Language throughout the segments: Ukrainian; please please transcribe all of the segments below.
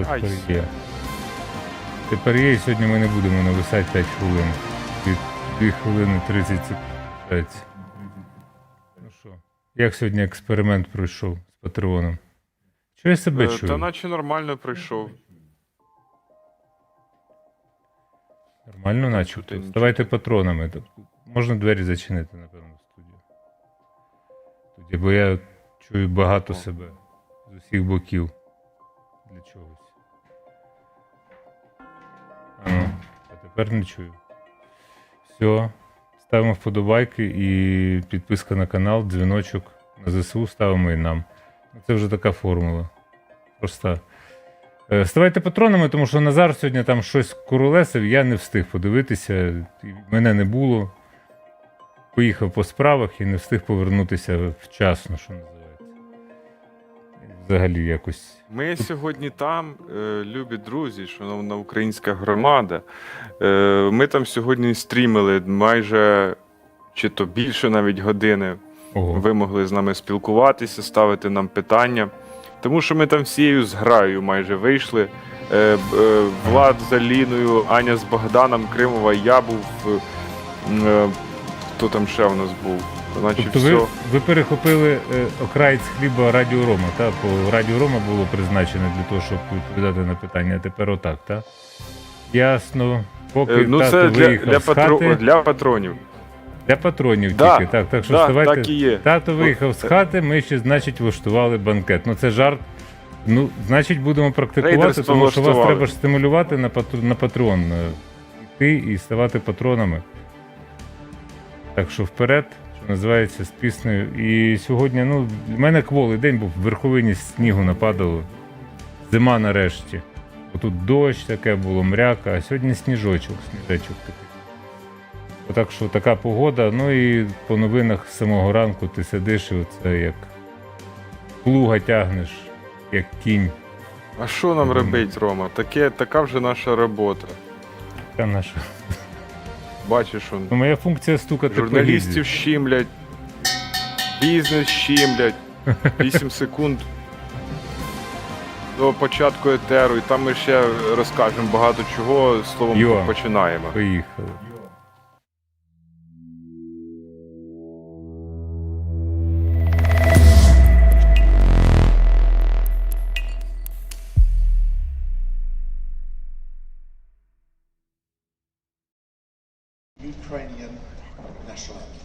Тепер є. Тепер є, і сьогодні ми не будемо нависати 5 хвилин. 2 хвилини 30 секунд. Ну що, як сьогодні експеримент пройшов з Патреоном? Що я себе чую? Та наче нормально прийшов. Нормально начебто. Ставайте патронами. Тобто, можна двері зачинити, напевно, в студію. Тоді, бо я чую багато себе з усіх боків. Для чогось. А тепер не чую. Все. Ставимо вподобайки і підписка на канал, дзвіночок на ЗСУ ставимо і нам. Це вже така формула. Проста. Ставайте патронами, тому що Назар сьогодні там щось куролесив, я не встиг подивитися, мене не було. Поїхав по справах і не встиг повернутися вчасно, що називається. Взагалі якось. Ми сьогодні там, любі друзі, шановна українська громада. Ми там сьогодні стрімили майже, чи то більше навіть години. Ого. Ви могли з нами спілкуватися, ставити нам питання. Тому що ми там всією зграєю майже вийшли. Влад з Аліною, Аня з Богданом, Кримова, я був. Хто там ще в нас був? Значить, Тобто ви перехопили окраєць хліба Радіо Рома, так? Бо Радіо Рома було призначено для того, щоб відповідати на питання, а тепер отак, так? Ясно. Поки ну, тато це виїхав з хати... для патронів. Для патронів Да, тільки, так. Так що да, вставайте. так і є. Тато виїхав з хати, ми ще, значить, влаштували банкет. Ну це жарт. Ну, значить, будемо практикувати, Рейдерство тому що вас влаштували. треба ж стимулювати на Patreon. Йти і ставати патронами. Так що вперед, що називається, з піснею. І сьогодні, ну, для мене кволий день був, в верховині снігу нападало. Зима нарешті. Отут дощ таке було, мряка, а сьогодні сніжочок такий. Отак що така погода, ну і по новинах з самого ранку ти сидиш і оце як плуга тягнеш, як кінь. А що нам робить, Рома? Така вже наша робота. Така наша. Бачиш, он, Ну, моя функція стукати по журналістів гільзі. щімлять, бізнес щімлять, 8 секунд до початку етеру, і там ми ще розкажемо багато чого, словом, Йо. починаємо. Поїхали. Ukrainian national anthem.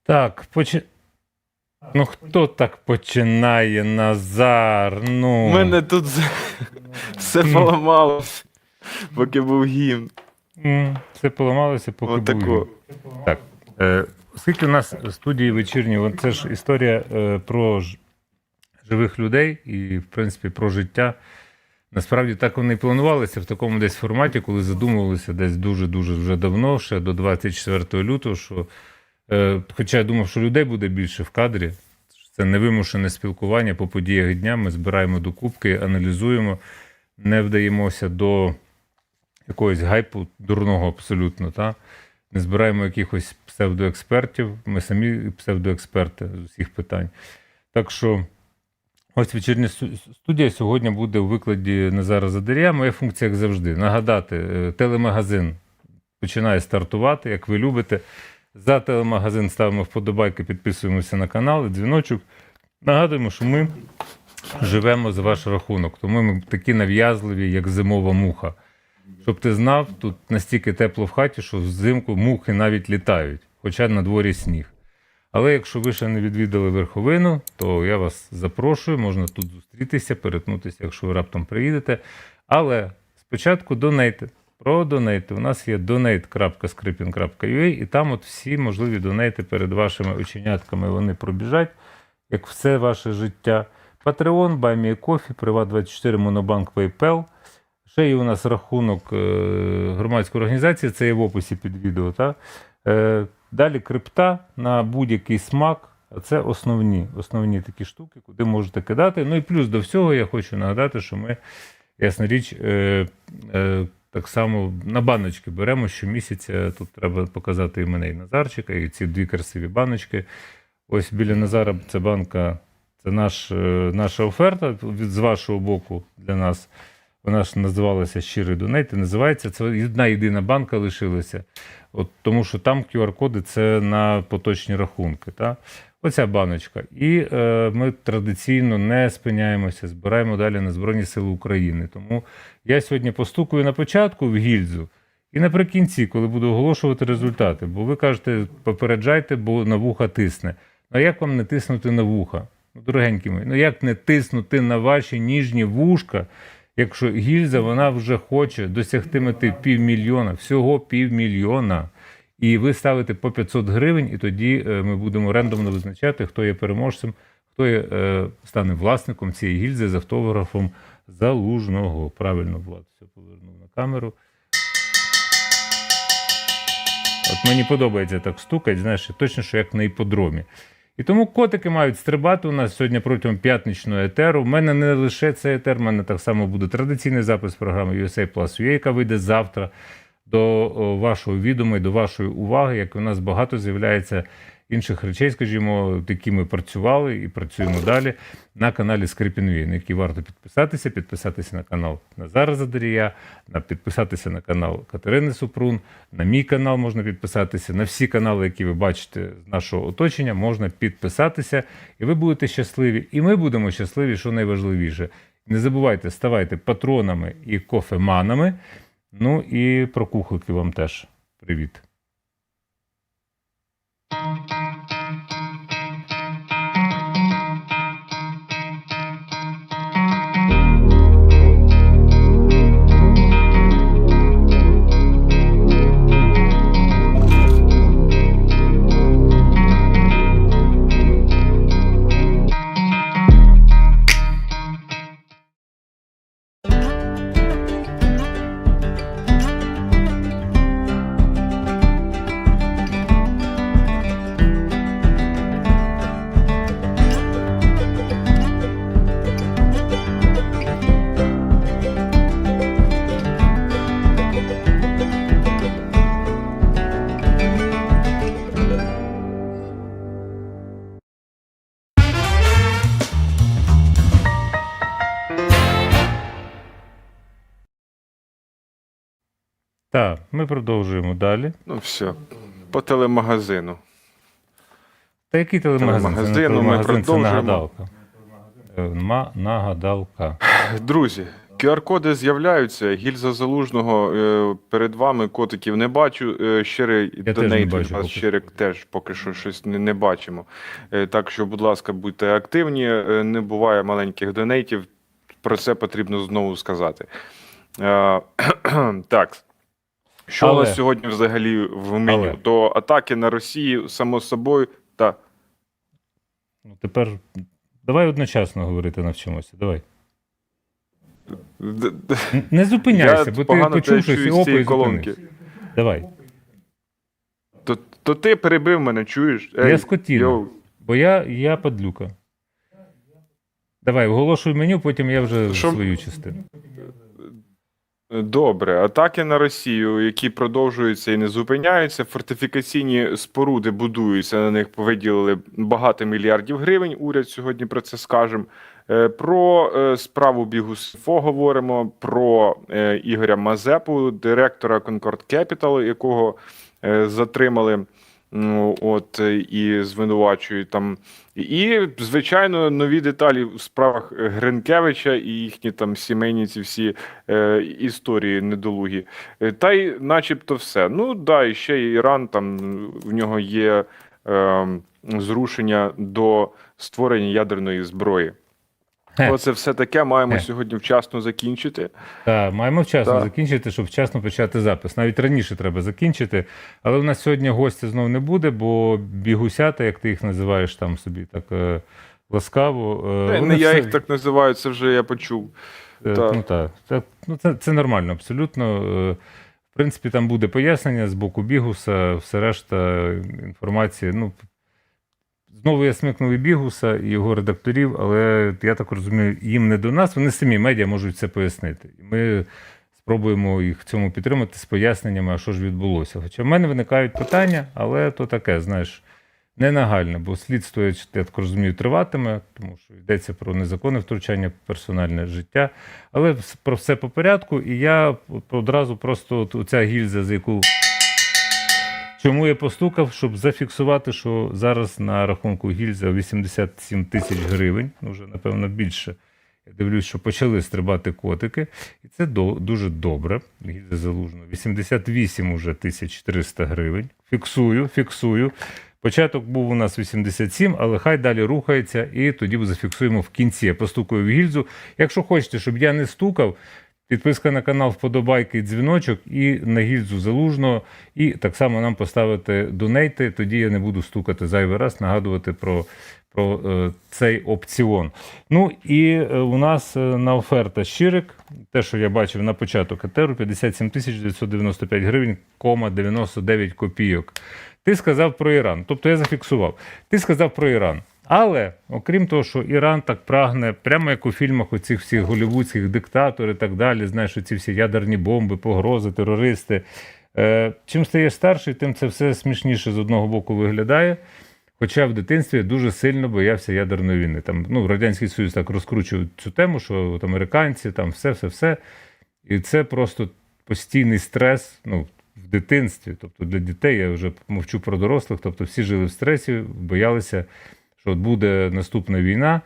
Так, ну хто так починає, Назар? Ну. У мене тут все поламалось, поки був гімн. Це поламалося, поки був Отако. він. Так. Оскільки у нас в студії вечірні, це ж історія про живих людей і, в принципі, про життя. Насправді так вони і планувалися в такому десь форматі, коли задумувалися десь дуже-дуже вже давно, ще до 24 лютого, що, хоча я думав, що людей буде більше в кадрі, це невимушене спілкування по подіях дня, ми збираємо докупки, аналізуємо, не вдаємося до якогось гайпу дурного абсолютно, та? Не збираємо якихось псевдоекспертів, ми самі псевдоексперти з усіх питань. Так що ось вечірня студія сьогодні буде у викладі Назара Задарія. Моя функція, як завжди, нагадати, телемагазин починає стартувати, як ви любите. За телемагазин ставимо вподобайки, підписуємося на канал, дзвіночок. Нагадуємо, що ми живемо за ваш рахунок, тому ми такі нав'язливі, як зимова муха. Щоб ти знав, тут настільки тепло в хаті, що взимку мухи навіть літають, хоча на дворі сніг. Але якщо ви ще не відвідали верховину, то я вас запрошую, можна тут зустрітися, перетнутися, якщо ви раптом приїдете. Але спочатку донейти. Про донейти. У нас є donate.skripin.ua, і там от всі можливі донейти перед вашими оченятками, вони пробіжать, як все ваше життя. Patreon, BuyMeACoffee, Приват24, Монобанк, PayPal. Ще є у нас рахунок громадської організації, це є в описі під відео. Та? Далі крипта на будь-який смак, а це основні такі штуки, куди можете кидати. Ну і плюс до всього я хочу нагадати, що ми, ясна річ, так само на баночки беремо щомісяця. Тут треба показати і мене, і Назарчика, і ці дві красиві баночки. Ось біля Назара це банка, це наша оферта з вашого боку для нас. Вона ж називалася «Щирий донейт», і називається, це одна єдина банка лишилася, от, тому що там QR-коди – це на поточні рахунки. Та? Оця баночка. І ми традиційно не спиняємося, збираємо далі на Збройні Сили України. Тому я сьогодні постукаю на початку в гільзу і наприкінці, коли буду оголошувати результати. Бо ви кажете, попереджайте, бо на вуха тисне. Ну а як вам не тиснути на вуха? Ну, дорогенькі мої, ну як не тиснути на ваші ніжні вушка, якщо гільза, вона вже хоче досягти мети 500 000, всього 500 000. І ви ставите по 500 гривень, і тоді ми будемо рандомно визначати, хто є переможцем, хто є, стане власником цієї гільзи з автографом Залужного. Правильно, Влад, все повернув на камеру. От мені подобається так стукати, знаєш, точно, що як на іподромі. І тому котики мають стрибати у нас сьогодні протягом п'ятничного етеру. У мене не лише цей етер, у мене так само буде традиційний запис програми USA Plus UA, яка вийде завтра до вашого відома і до вашої уваги, як у нас багато з'являється інших речей, скажімо, які ми працювали і працюємо далі на каналі Skripin.ua, на який варто підписатися на канал Назара Задарія, підписатися на канал Катерини Супрун, на мій канал можна підписатися, на всі канали, які ви бачите з нашого оточення, можна підписатися, і ви будете щасливі, і ми будемо щасливі, що найважливіше. Не забувайте, ставайте патронами і кофеманами, ну і про кухлики вам теж привіт. Так, ми продовжуємо далі. Ну все, по телемагазину. Та який телемагазин? Це не Телемагазину ми телемагазин, це продовжуємо. нагадалка. Нагадалка. Друзі, QR-коди з'являються. Гільза Залужного перед вами, котиків не бачу. Щирий теж не донейт бачу від вас, поки що. щирик теж поки що щось не бачимо. Так що, будь ласка, будьте активні. Не буває маленьких донейтів. Про це потрібно знову сказати. Так. Що у Але- нас сьогодні взагалі в меню? Але. То атаки на Росію, само собою, та Ну, тепер давай одночасно говорити навчимося. Давай. Не зупиняйся, бо ти погано почув тебе щось і чую з опа, цієї і колонки. зупинився. Давай. То ти перебив мене, чуєш? Я скотіна. йоу. Бо я падлюка. Давай, оголошуй меню, потім я вже Що? свою частину. Добре, атаки на Росію, які продовжуються і не зупиняються. Фортифікаційні споруди будуються, на них виділили багато мільярдів гривень. Уряд сьогодні про це скажемо. Про справу Бігусфо говоримо, про Ігоря Мазепу, директора Concord Capital, якого затримали. Ну, от і звинувачують там. І, звичайно, нові деталі в справах Гринкевича і їхні там сімейні ці всі історії недолугі. Та й начебто все. Ну, да, і ще Іран, там в нього є зрушення до створення ядерної зброї. Оце все таке маємо сьогодні вчасно закінчити. Так, маємо вчасно Так. закінчити, щоб вчасно почати запис. Навіть раніше треба закінчити. Але у нас сьогодні гостя знову не буде, бо бігусята, як ти їх називаєш там собі так ласкаво. Не вони я все- їх так називаю, це вже я почув. так. Ну, так. Це нормально, абсолютно. В принципі, там буде пояснення з боку Бігуса, все решта інформації. Ну, знову я смикнув і Бігуса, і його редакторів, але я так розумію, їм не до нас, вони самі медіа можуть це пояснити. І ми спробуємо їх в цьому підтримати з поясненнями, а що ж відбулося. Хоча в мене виникають питання, але то таке, знаєш, не нагальне, бо слідство, я так розумію, триватиме, тому що йдеться про незаконне втручання в персональне життя. Але про все по порядку, і я одразу просто оця гільза, за яку. Чому я постукав, щоб зафіксувати, що зараз на рахунку гільза 87 тисяч гривень, ну вже, напевно, більше. Я дивлюсь, що почали стрибати котики, і це дуже добре. Гільза Залужного. 88 уже 300 гривень. Фіксую. Початок був у нас 87, але хай далі рухається, і тоді зафіксуємо в кінці. Я постукаю в гільзу. Якщо хочете, щоб я не стукав, підписка на канал, вподобайки, дзвіночок і на гільзу Залужного. І так само нам поставити донейти, тоді я не буду стукати зайвий раз, нагадувати про цей опціон. Ну і у нас на оферта щирик, те, що я бачив на початок етеру, 57 995 гривень, 99 копійок. Ти сказав про Іран, тобто я зафіксував. Ти сказав про Іран. Але, окрім того, що Іран так прагне, прямо як у фільмах оцих всіх голлівудських диктаторів і так далі, знаєш, оці всі ядерні бомби, погрози, терористи. Чим стаєш старший, тим це все смішніше з одного боку виглядає. Хоча в дитинстві я дуже сильно боявся ядерної війни. Там, ну, Радянський Союз так розкручував цю тему, що от американці, там все. І це просто постійний стрес, ну, в дитинстві. Тобто для дітей, я вже мовчу про дорослих, тобто всі жили в стресі, боялися, що от буде наступна війна.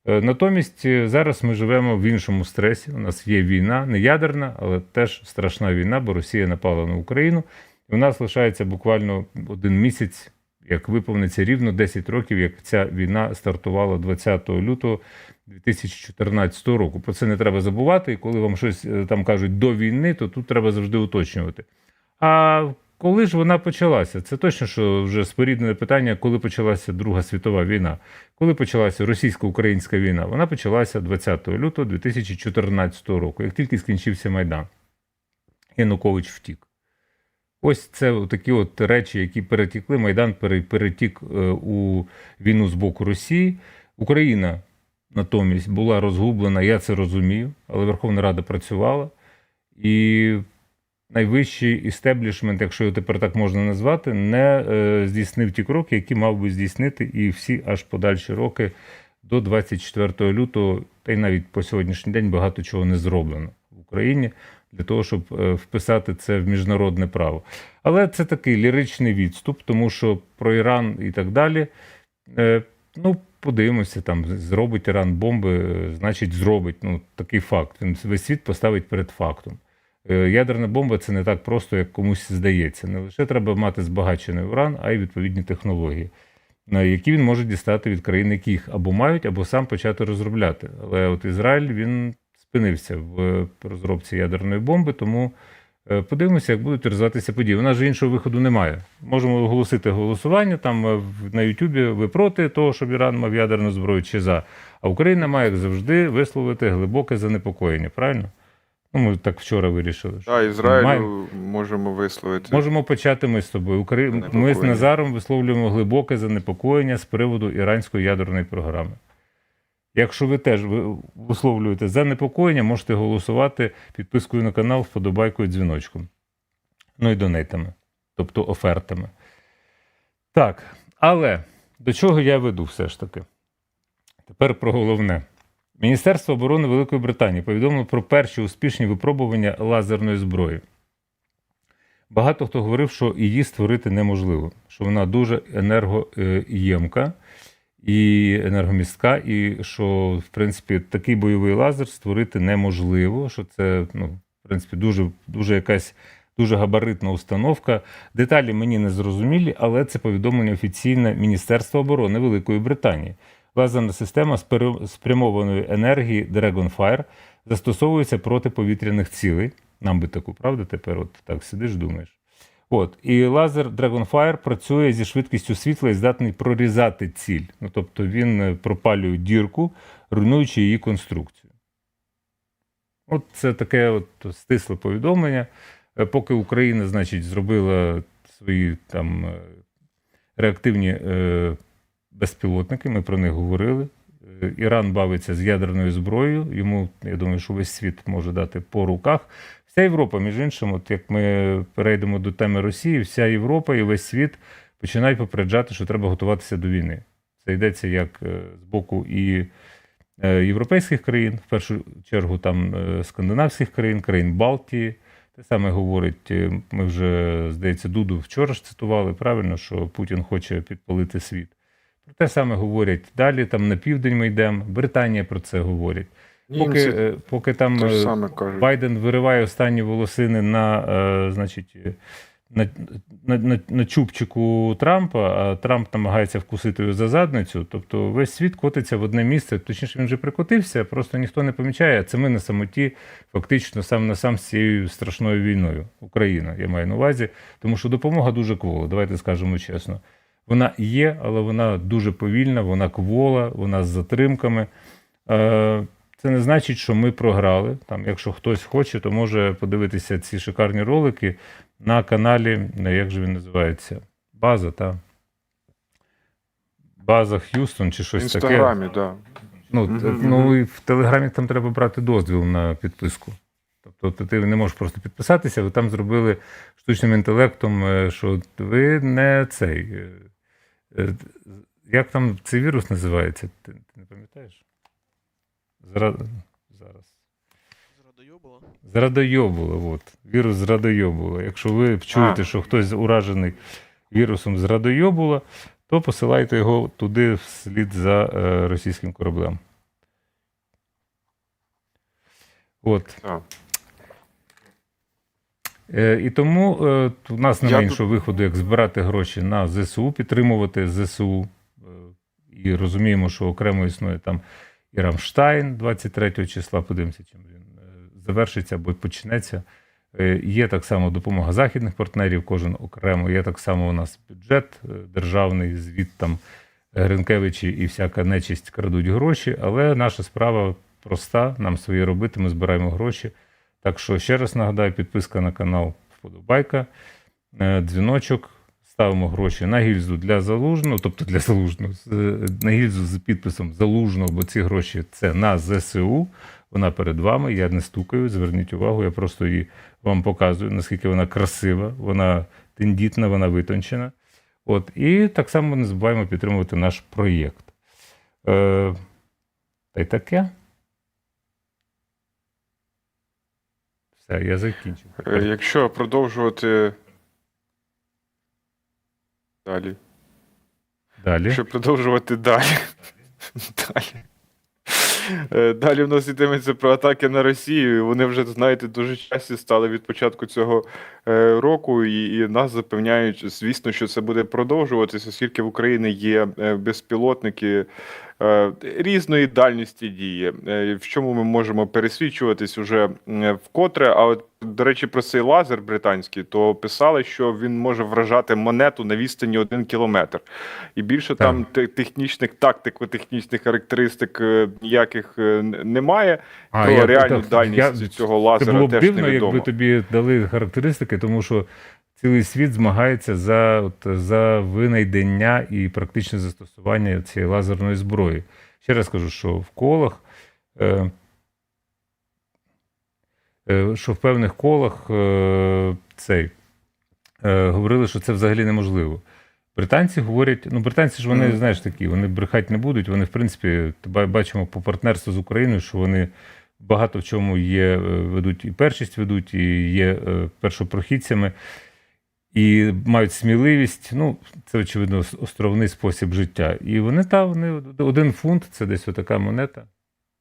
Натомість зараз ми живемо в іншому стресі. У нас є війна, не ядерна, але теж страшна війна, бо Росія напала на Україну. І у нас лишається буквально 1 місяць, як виповниться рівно 10 років, як ця війна стартувала 20 лютого 2014 року. Про це не треба забувати, і коли вам щось там кажуть до війни, то тут треба завжди уточнювати. А коли ж вона почалася? Це точно, що вже споріднене питання, коли почалася Друга світова війна. Коли почалася російсько-українська війна? Вона почалася 20 лютого 2014 року, як тільки скінчився Майдан. Янукович втік. Ось це такі от речі, які перетікли. Майдан перетік у війну з боку Росії. Україна натомість була розгублена, я це розумію, але Верховна Рада працювала. І найвищий істеблішмент, якщо його тепер так можна назвати, не здійснив ті кроки, які мав би здійснити, і всі аж подальші роки до 24 лютого, та й навіть по сьогоднішній день багато чого не зроблено в Україні для того, щоб вписати це в міжнародне право. Але це такий ліричний відступ, тому що про Іран і так далі. ну, подивимося, там зробить Іран бомби, значить зробить. Ну, такий факт. Він весь світ поставить перед фактом. Ядерна бомба це не так просто, як комусь здається. Не лише треба мати збагачений уран, а й відповідні технології, які він може дістати від країн, які їх або мають, або сам почати розробляти. Але от Ізраїль, він спинився в розробці ядерної бомби, тому подивимося, як будуть розвиватися події. У нас же іншого виходу немає. Можемо оголосити голосування там на Ютубі, ви проти того, щоб Іран мав ядерну зброю чи за. А Україна має, як завжди, висловити глибоке занепокоєння, правильно? Ну, ми так вчора вирішили. Що Так, Ізраїлю маємо. можемо висловити. Можемо почати ми з тобою. Ми з Занепокоєння. Назаром висловлюємо глибоке занепокоєння з приводу іранської ядерної програми. Якщо ви теж висловлюєте занепокоєння, можете голосувати підпискою на канал, вподобайкою, дзвіночком. Ну і донейтами, тобто офертами. Так, але до чого я веду все ж таки? Тепер про головне. Міністерство оборони Великої Британії повідомило про перші успішні випробування лазерної зброї. Багато хто говорив, що її створити неможливо, що вона дуже енергоємка і енергомістка, і що, в принципі, такий бойовий лазер створити неможливо, що це, ну, в принципі, дуже якась дуже габаритна установка. Деталі мені не зрозумілі, але це повідомлення офіційне Міністерства оборони Великої Британії. Лазерна система спрямованої енергії Dragonfire застосовується проти повітряних цілей. Нам би таку, правда, тепер от так сидиш, думаєш. От. І лазер Dragonfire працює зі швидкістю світла і здатний прорізати ціль. Ну, тобто він пропалює дірку, руйнуючи її конструкцію. От це таке от стисле повідомлення. Поки Україна, значить, зробила свої там реактивні безпілотники, ми про них говорили. Іран бавиться з ядерною зброєю, йому, я думаю, що весь світ може дати по руках. Вся Європа, між іншим, от як ми перейдемо до теми Росії, вся Європа і весь світ починають попереджати, що треба готуватися до війни. Це йдеться як з боку і європейських країн, в першу чергу там скандинавських країн, країн Балтії. Те саме говорить, ми вже, здається, Дуду вчора ж цитували, правильно, що Путін хоче підпалити світ. Про те саме говорять далі, там на південь ми йдемо, Британія про це говорить. Поки там Байден вириває останні волосини значить, на чубчику Трампа, а Трамп намагається вкусити його за задницю, тобто весь світ котиться в одне місце, точніше він вже прикотився, просто ніхто не помічає, а це ми на самоті фактично сам на сам з цією страшною війною. Україна, я маю на увазі, тому що допомога дуже квола, давайте скажемо чесно. Вона є, але вона дуже повільна, вона квола, вона з затримками. Це не значить, що ми програли. Там, якщо хтось хоче, то може подивитися ці шикарні ролики на каналі, як же він називається? База, та? База Х'юстон чи щось таке. В Інстаграмі, так. Ну, і в Телеграмі там треба брати дозвіл на підписку. Тобто ти не можеш просто підписатися, ви там зробили штучним інтелектом, що ви не цей. Як там цей вірус називається? Ти не пам'ятаєш? Зараз. Зрадойобула, от. Вірус зрадойобула. Якщо ви чуєте, що хтось уражений вірусом зрадойобула, то посилайте його туди вслід за російським кораблем. От. І тому у нас немає іншого виходу, як збирати гроші на ЗСУ, підтримувати ЗСУ. І розуміємо, що окремо існує там і Рамштайн 23 числа, подивимося, чим він завершиться або почнеться. Є так само допомога західних партнерів, кожен окремо. Є так само у нас бюджет державний, звід там Гринкевичі і всяка нечисть крадуть гроші, але наша справа проста, нам своє робити, ми збираємо гроші. Так що ще раз нагадаю, підписка на канал, вподобайка, дзвіночок, ставимо гроші на гільзу для Залужного, тобто для Залужного, на гільзу з підписом Залужного, бо ці гроші це на ЗСУ, вона перед вами, я не стукаю, зверніть увагу, я просто її вам показую, наскільки вона красива, вона тендітна, вона витончена. От, і так само не забуваємо підтримувати наш проєкт. Та й таке. Все, я закінчив. Якщо продовжувати далі. Далі. Щоб продовжувати далі. Далі. Далі в нас йтиметься про атаки на Росію. І вони вже, знаєте, дуже часті стали від початку цього року, і нас запевняють, звісно, що це буде продовжуватися, оскільки в Україні є безпілотники різної дальності дії, в чому ми можемо пересвідчуватись уже вкотре. А от, до речі, про цей лазер британський, то писали, що він може вражати монету на відстані 1 кілометр. І більше там технічних, тактико-технічних характеристик ніяких немає. Про реальну дальність цього лазера це було б теж дивно, невідомо. якби тобі дали характеристики, тому що цілий світ змагається за винайдення і практичне застосування цієї лазерної зброї. Ще раз кажу, що в колах, що в певних колах говорили, що це взагалі неможливо. Британці говорять, британці ж вони, знаєш, такі, вони брехати не будуть, вони, в принципі, бачимо по партнерству з Україною, що вони багато в чому ведуть і першість ведуть, і є першопрохідцями. І мають сміливість, це, очевидно, островний спосіб життя. І вони 1 фунт, це десь отака монета,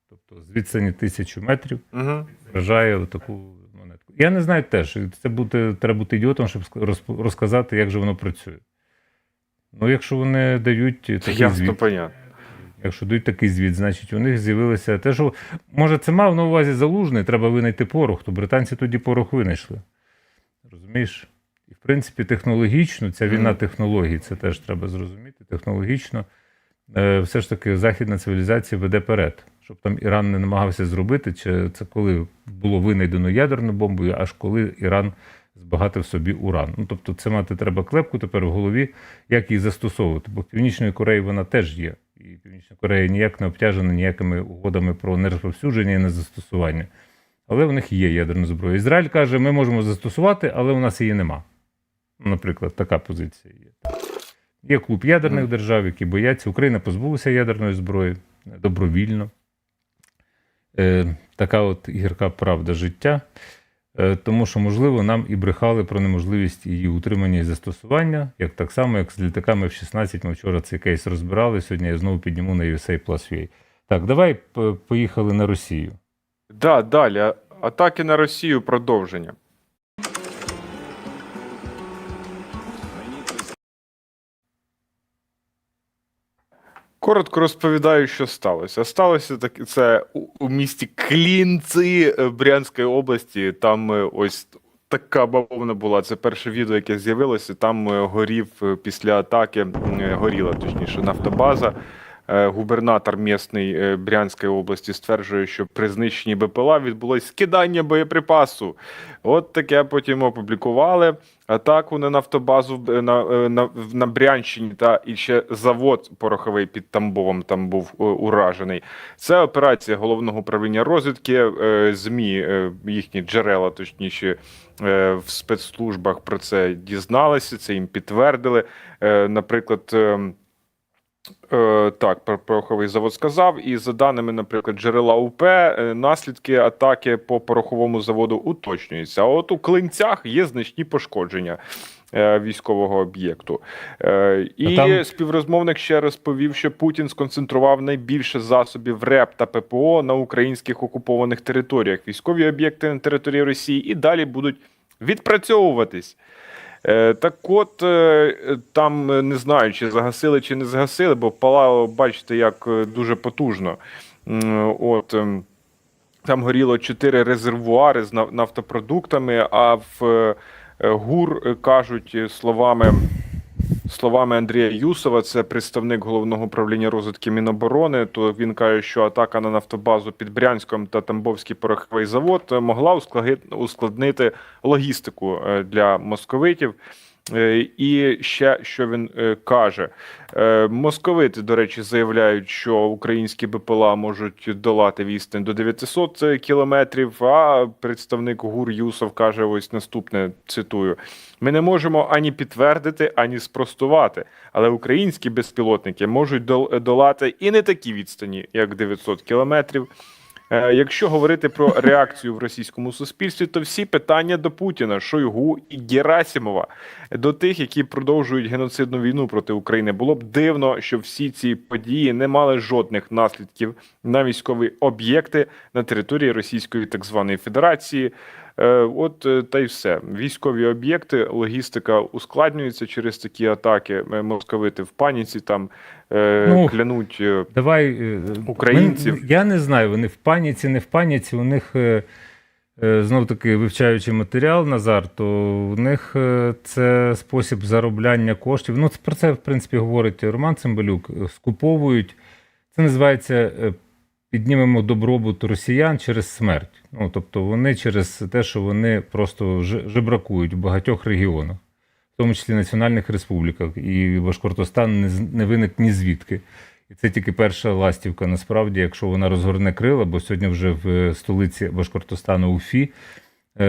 тобто з відстані 1000 метрів, вражає отаку монетку. Я не знаю теж, треба бути ідіотом, щоб розказати, як же воно працює. Якщо вони дають такий звіт, якщо дають такий звіт, значить у них з'явилося те, що, може, це мав на увазі Залужний, треба винайти порох, то британці тоді порох винайшли. Розумієш? І, в принципі, технологічно, ця війна технологій, це теж треба зрозуміти, технологічно, все ж таки західна цивілізація веде перед. Щоб там Іран не намагався зробити, чи це коли було винайдено ядерну бомбу, аж коли Іран збагатив собі уран. Тобто це мати треба клепку тепер в голові, як її застосовувати. Бо в Північної Кореї вона теж є. І Північна Корея ніяк не обтяжена ніякими угодами про нерозповсюдження і незастосування. Але в них є ядерна зброя. Ізраїль каже, ми можемо застосувати, але у нас її нема. Наприклад, така позиція є. Є клуб ядерних держав, які бояться. Україна позбулася ядерної зброї добровільно. Така от гірка правда життя. Тому що, можливо, нам і брехали про неможливість її утримання і застосування, як так само, як з літаками F-16. Ми вчора цей кейс розбирали, сьогодні я знову підніму на USA+UA. Так, давай поїхали на Росію. Да, далі. Атаки на Росію, продовження. Коротко розповідаю, що сталося. Сталося це у місті Клінці Брянської області. Там ось така бавовна була. Це перше відео, яке з'явилося. Там після атаки, горіла, точніше, нафтобаза. Губернатор місний Брянської області стверджує, що при знищенні БПЛА відбулось скидання боєприпасу. От таке потім опублікували. Атаку на нафтобазу на Брянщині та і ще завод пороховий під Тамбовом там був уражений. Це операція Головного управління розвідки. ЗМІ, їхні джерела, точніше, в спецслужбах про це дізналися, це їм підтвердили. Наприклад, про пороховий завод сказав, і за даними, наприклад, джерела УП, наслідки атаки по пороховому заводу уточнюються. А от у Клинцях є значні пошкодження військового об'єкту. І співрозмовник ще розповів, що Путін сконцентрував найбільше засобів РЕП та ППО на українських окупованих територіях. Військові об'єкти на території Росії і далі будуть відпрацьовуватись. Так от, там не знаю, чи загасили, чи не загасили, бо палало, бачите, як дуже потужно. Там горіло 4 резервуари з нафтопродуктами, а в ГУР кажуть словами Андрія Юсова, це представник Головного управління розвідки Міноборони, то він каже, що атака на нафтобазу під Брянськом та Тамбовський пороховий завод могла ускладнити логістику для московитів. І ще, що він каже, московити, до речі, заявляють, що українські БПЛА можуть долати відстань до 900 кілометрів, а представник ГУР Юсов каже ось наступне, цитую: «Ми не можемо ані підтвердити, ані спростувати, але українські безпілотники можуть долати і не такі відстані, як 900 кілометрів. Якщо говорити про реакцію в російському суспільстві, то всі питання до Путіна, Шойгу і Герасимова, до тих, які продовжують геноцидну війну проти України. Було б дивно, що всі ці події не мали жодних наслідків на військові об'єкти на території Російської так званої Федерації. Та й все. Військові об'єкти, логістика ускладнюється через такі атаки. Московити в паніці там клянуть українців. Я не знаю, вони в паніці, не в паніці. У них, знов-таки, вивчаючи матеріал, Назар, то у них це спосіб заробляння коштів. Ну, про це, в принципі, говорить Роман Цимбалюк. Скуповують, це називається піднімемо добробут росіян через смерть. Ну, тобто вони через те, що вони просто жебракують в багатьох регіонах, в тому числі національних республіках, і Башкортостан не виник ні звідки. І це тільки перша ластівка, насправді, якщо вона розгорне крила, бо сьогодні вже в столиці Башкортостану Уфі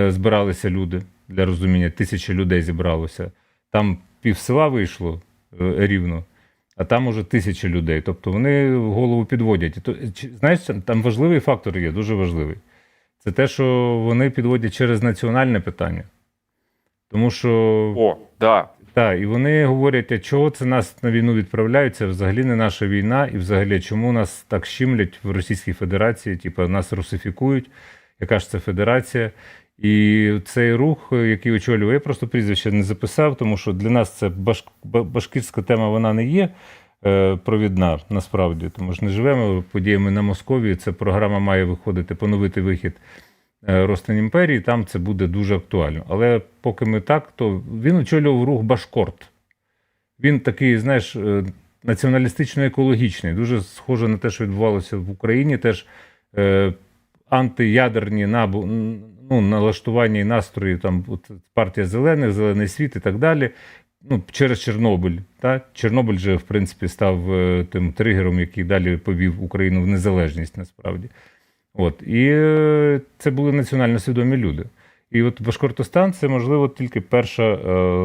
збиралися люди, для розуміння, 1000 людей зібралося. Там пів села вийшло рівно, а там уже 1000 людей. Тобто вони голову підводять. Знаєш, там важливий фактор є, дуже важливий. Це те, що вони підводять через національне питання. Тому що... Так, і вони говорять, а чого це нас на війну відправляють, це взагалі не наша війна, і взагалі чому нас так щимлять в Російській Федерації, типу нас русифікують, яка ж це федерація. І цей рух, який очолює, я просто прізвище не записав, тому що для нас це башкирська тема, вона не є провідна, насправді, тому що не живемо подіями на Московії, ця програма має виходити, поновити вихід Ростин імперії, там це буде дуже актуально. Але поки ми так, то він очолював рух Башкорт. Він такий, знаєш, націоналістично-екологічний, дуже схоже на те, що відбувалося в Україні, теж антиядерні налаштування і настрої, там партія зелених, зелений світ і так далі, через Чорнобиль. Так? Чорнобиль же, в принципі, став тим тригером, який далі повів Україну в незалежність, насправді. І це були національно свідомі люди. І от Башкортостан – це, можливо, тільки перша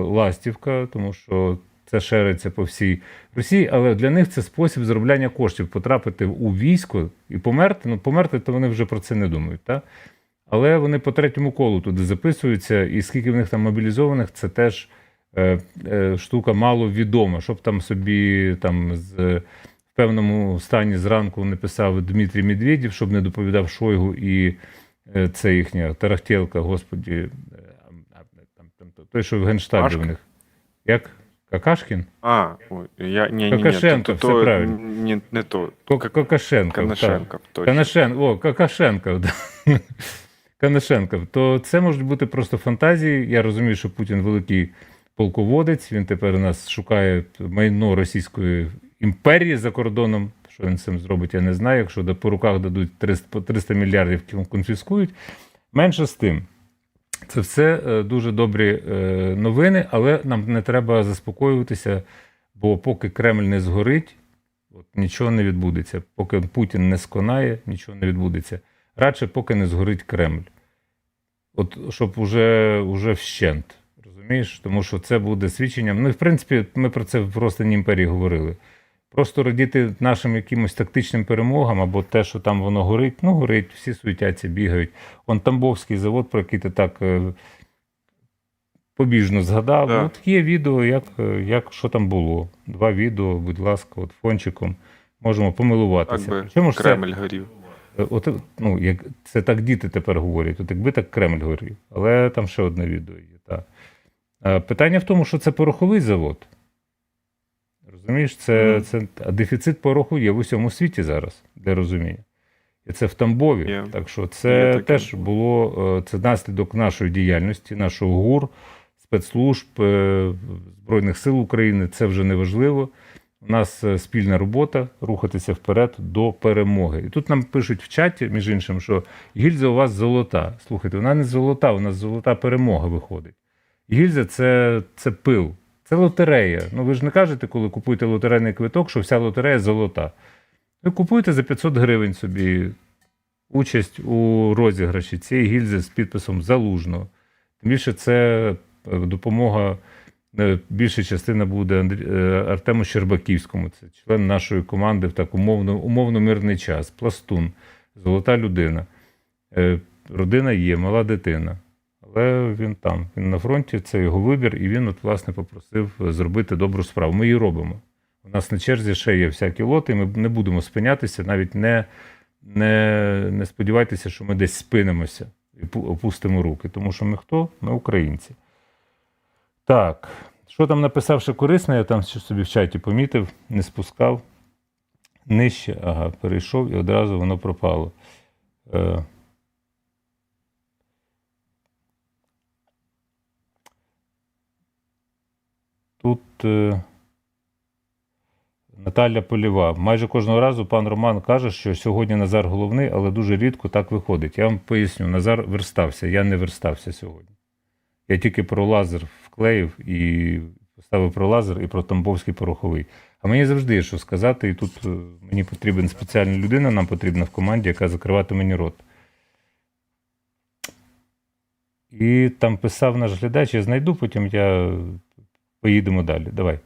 ластівка, тому що це шериться по всій Росії, але для них це спосіб заробляння коштів, потрапити у військо і померти. Ну, померти, то вони вже про це не думають, так? Але вони по третьому колу туди записуються, і скільки в них там мобілізованих, це теж штука мало відома. Щоб там собі в певному стані зранку написав Дмитрій Медведєв, щоб не доповідав Шойгу, і це їхня тарахтєлка, господі, той, що в Генштабі у них. Як? Какашкін? Какашенко, все правильно. Не то. Какашенко. Канашенко, точно. Какашенко. Канашенко. То це можуть бути просто фантазії. Я розумію, що Путін великий полководець, він тепер у нас шукає майно Російської імперії за кордоном. Що він з цим зробить, я не знаю. Якщо по руках дадуть 300 мільярдів, конфіскують. Менше з тим. Це все дуже добрі новини, але нам не треба заспокоюватися, бо поки Кремль не згорить, нічого не відбудеться. Поки Путін не сконає, нічого не відбудеться. Радше, поки не згорить Кремль. Щоб уже вщент. Розумієш? Тому що це буде свідченням. Ну, і в принципі, ми про це в Ростині імперії говорили. Просто радіти нашим якимось тактичним перемогам, або те, що там воно горить, горить, всі суетяться, бігають. Тамбовський завод, про який ти так побіжно згадав. Да. Є відео, що там було. 2 відео, будь ласка, фончиком. Можемо помилуватися. Так би Кремль горів. Це так діти тепер говорять. Якби так Кремль горів. Але там ще одне відео є. Так. Питання в тому, що це пороховий завод. Розумієш, дефіцит пороху є в усьому світі зараз, для розуміння. І це в Тамбові. Так що це теж було, це наслідок нашої діяльності, нашого ГУР, спецслужб, Збройних сил України. Це вже не важливо. У нас спільна робота рухатися вперед до перемоги. І тут нам пишуть в чаті, між іншим, що гільза у вас золота. Слухайте, вона не золота, у нас золота перемога виходить. Гільза – це пил. Це лотерея. Ви ж не кажете, коли купуєте лотерейний квиток, що вся лотерея золота. Ви купуєте за 500 гривень собі участь у розіграші цієї гільзи з підписом Залужного. Тим більше це допомога, більша частина буде Артему Щербаківському. Це член нашої команди в так умовно мирний час. Пластун. золота людина. Родина є, мала дитина. Але він там, він на фронті, це його вибір, і він, от, власне, попросив зробити добру справу. Ми її робимо. У нас на черзі ще є всякі лоти, і ми не будемо спинятися, навіть не сподівайтеся, що ми десь спинимося і опустимо руки. Тому що ми хто? Ми українці. Так, що там написав ще корисне, я там собі в чаті помітив, не спускав. Нижче, ага, перейшов і одразу воно пропало. Тут Наталя Полєва. Майже кожного разу пан Роман каже, що сьогодні Назар головний, але дуже рідко так виходить. Я вам поясню, Назар верстався, я не верстався сьогодні. Я тільки про лазер вклеїв і поставив про лазер і про Тамбовський пороховий. А мені завжди є що сказати, і тут мені потрібна спеціальна людина, нам потрібна в команді, яка закриватиме мені рот. І там писав наш глядач, я знайду, потім поїдемо далі. Давай.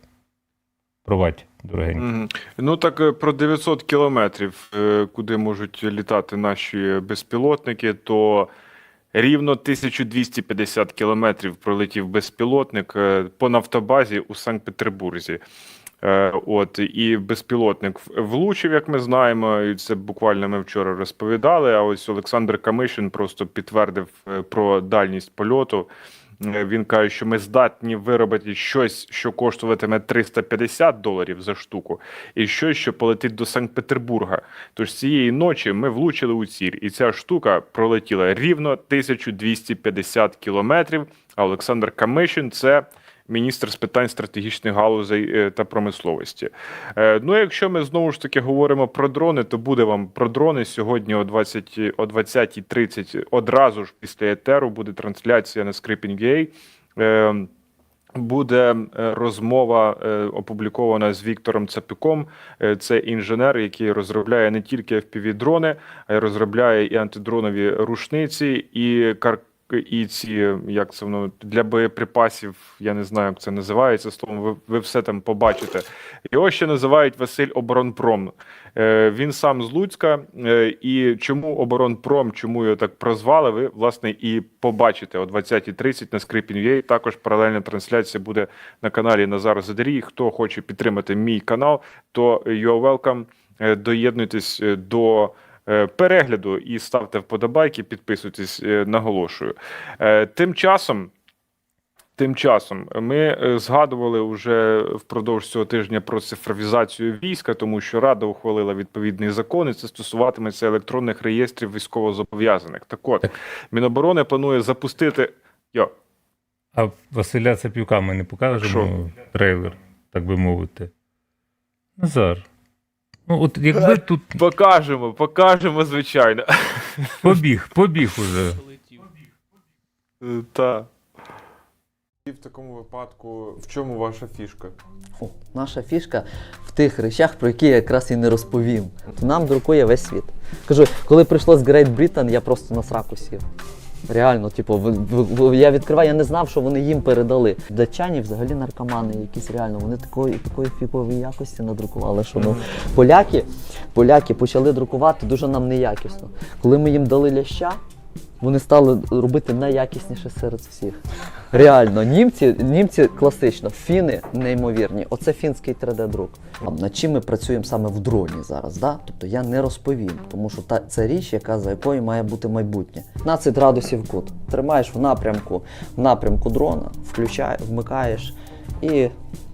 Провадь, дорогенький. Ну так про 900 кілометрів, куди можуть літати наші безпілотники, то рівно 1250 кілометрів пролетів безпілотник по нафтобазі у Санкт-Петербурзі. От, і безпілотник влучив, як ми знаємо, і це буквально ми вчора розповідали, а ось Олександр Камишин просто підтвердив про дальність польоту. Він каже, що ми здатні виробити щось, що коштуватиме $350 за штуку, і щось, що полетить до Санкт-Петербурга. Тож цієї ночі ми влучили у ціль, і ця штука пролетіла рівно 1250 кілометрів, а Олександр Камишин – це міністр з питань стратегічних галузей та промисловості. Ну, якщо ми знову ж таки говоримо про дрони, то буде вам про дрони. Сьогодні о 20:30 одразу ж після етеру буде трансляція на Scripting.ua. Буде розмова опублікована з Віктором Цапюком. Це інженер, який розробляє не тільки FPV-дрони, а й розробляє і антидронові рушниці, і ці, як це воно, для боєприпасів, я не знаю, як це називається, словом, ви все там побачите. Його ще називають Василь Оборонпром. Він сам з Луцька, і чому Оборонпром, чому його так прозвали, ви, власне, і побачите о 20:30 на Scripting.ua. Також паралельна трансляція буде на каналі Назар Задарій. Хто хоче підтримати мій канал, то you're welcome. Доєднуйтесь до перегляду і ставте вподобайки, підписуйтесь, наголошую. Тим часом ми згадували вже впродовж цього тижня про цифровізацію війська, тому що Рада ухвалила відповідний закон, і це стосуватиметься електронних реєстрів військовозобов'язаних. Так от, Міноборони планує запустити... А Василя Цапюка ми не покажемо трейлер, так би мовити. Назар. Ну, от якби тут... Покажемо, звичайно. Побіг уже. Так. І в такому випадку, в чому ваша фішка? Наша фішка в тих речах, про які я якраз і не розповім. Нам друкує весь світ. Кажу, коли прийшло з Great Britain, я просто на сраку сів. Реально, типу, я відкриваю, я не знав, що вони їм передали. Датчані взагалі наркомани якісь реально, вони такої фігової якості надрукували, що ну, поляки почали друкувати дуже нам неякісно. Коли ми їм дали ляща, вони стали робити найякісніше серед всіх. Реально, німці класично, фіни неймовірні. Оце фінський 3D-друк. Над чим ми працюємо саме в дроні зараз, да? Тобто я не розповім, тому що це річ, за якою має бути майбутнє. 15 градусів кут. Тримаєш в напрямку дрона, вмикаєш, і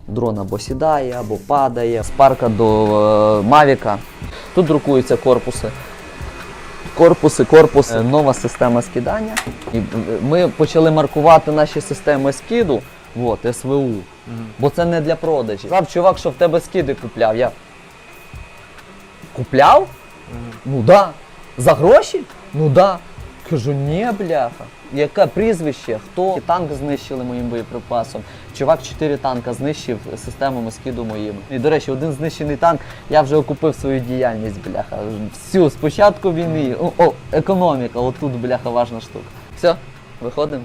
дрон або сідає, або падає. З парка до Мавіка. Тут друкуються корпуси, нова система скидання. І ми почали маркувати наші системи скиду, СВУ, бо це не для продажі. Сказав чувак, що в тебе скиди купляв. Я купляв? Ну да. За гроші? Ну да. Кажу, ні, бляха. Яке прізвище? Хто? Танк знищили моїм боєприпасом. Чувак 4 танка знищив системами скиду моїми. І, до речі, один знищений танк, я вже окупив свою діяльність, бляха. Всю, з початку війни. Економіка, отут, бляха, важна штука. Все, виходимо.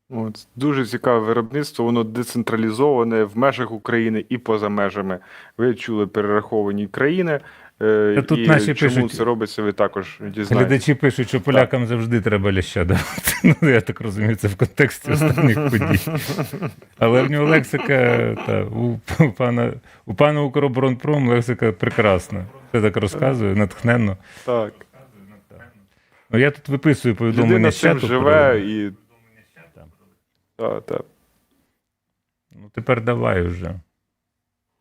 От, дуже цікаве виробництво, воно децентралізоване в межах України і поза межами. Ви чули перераховані країни, Та тут і наші чому пишуть- це робиться, ви також дізнаєтесь. Глядачі пишуть, що полякам завжди треба ляща давати. Ну, я так розумію, це в контексті останніх подій. Але в нього лексика, у пана Укроборонпром лексика прекрасна. Це так розказує, натхненно. Так. Ну, я тут виписую повідомлення Людина з з цим чату. живе і... Так. Ну, тепер давай вже.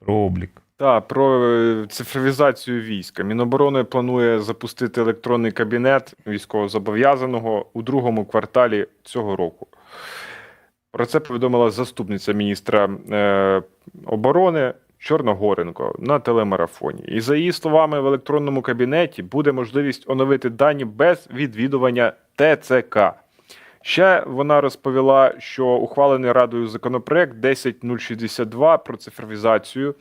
Про облік. Так, про цифровізацію війська. Міноборони планує запустити електронний кабінет військовозобов'язаного у другому кварталі цього року. Про це повідомила заступниця міністра оборони Чорногоренко на телемарафоні. І за її словами, в електронному кабінеті буде можливість оновити дані без відвідування ТЦК. Ще вона розповіла, що ухвалений Радою законопроект 10062 про цифровізацію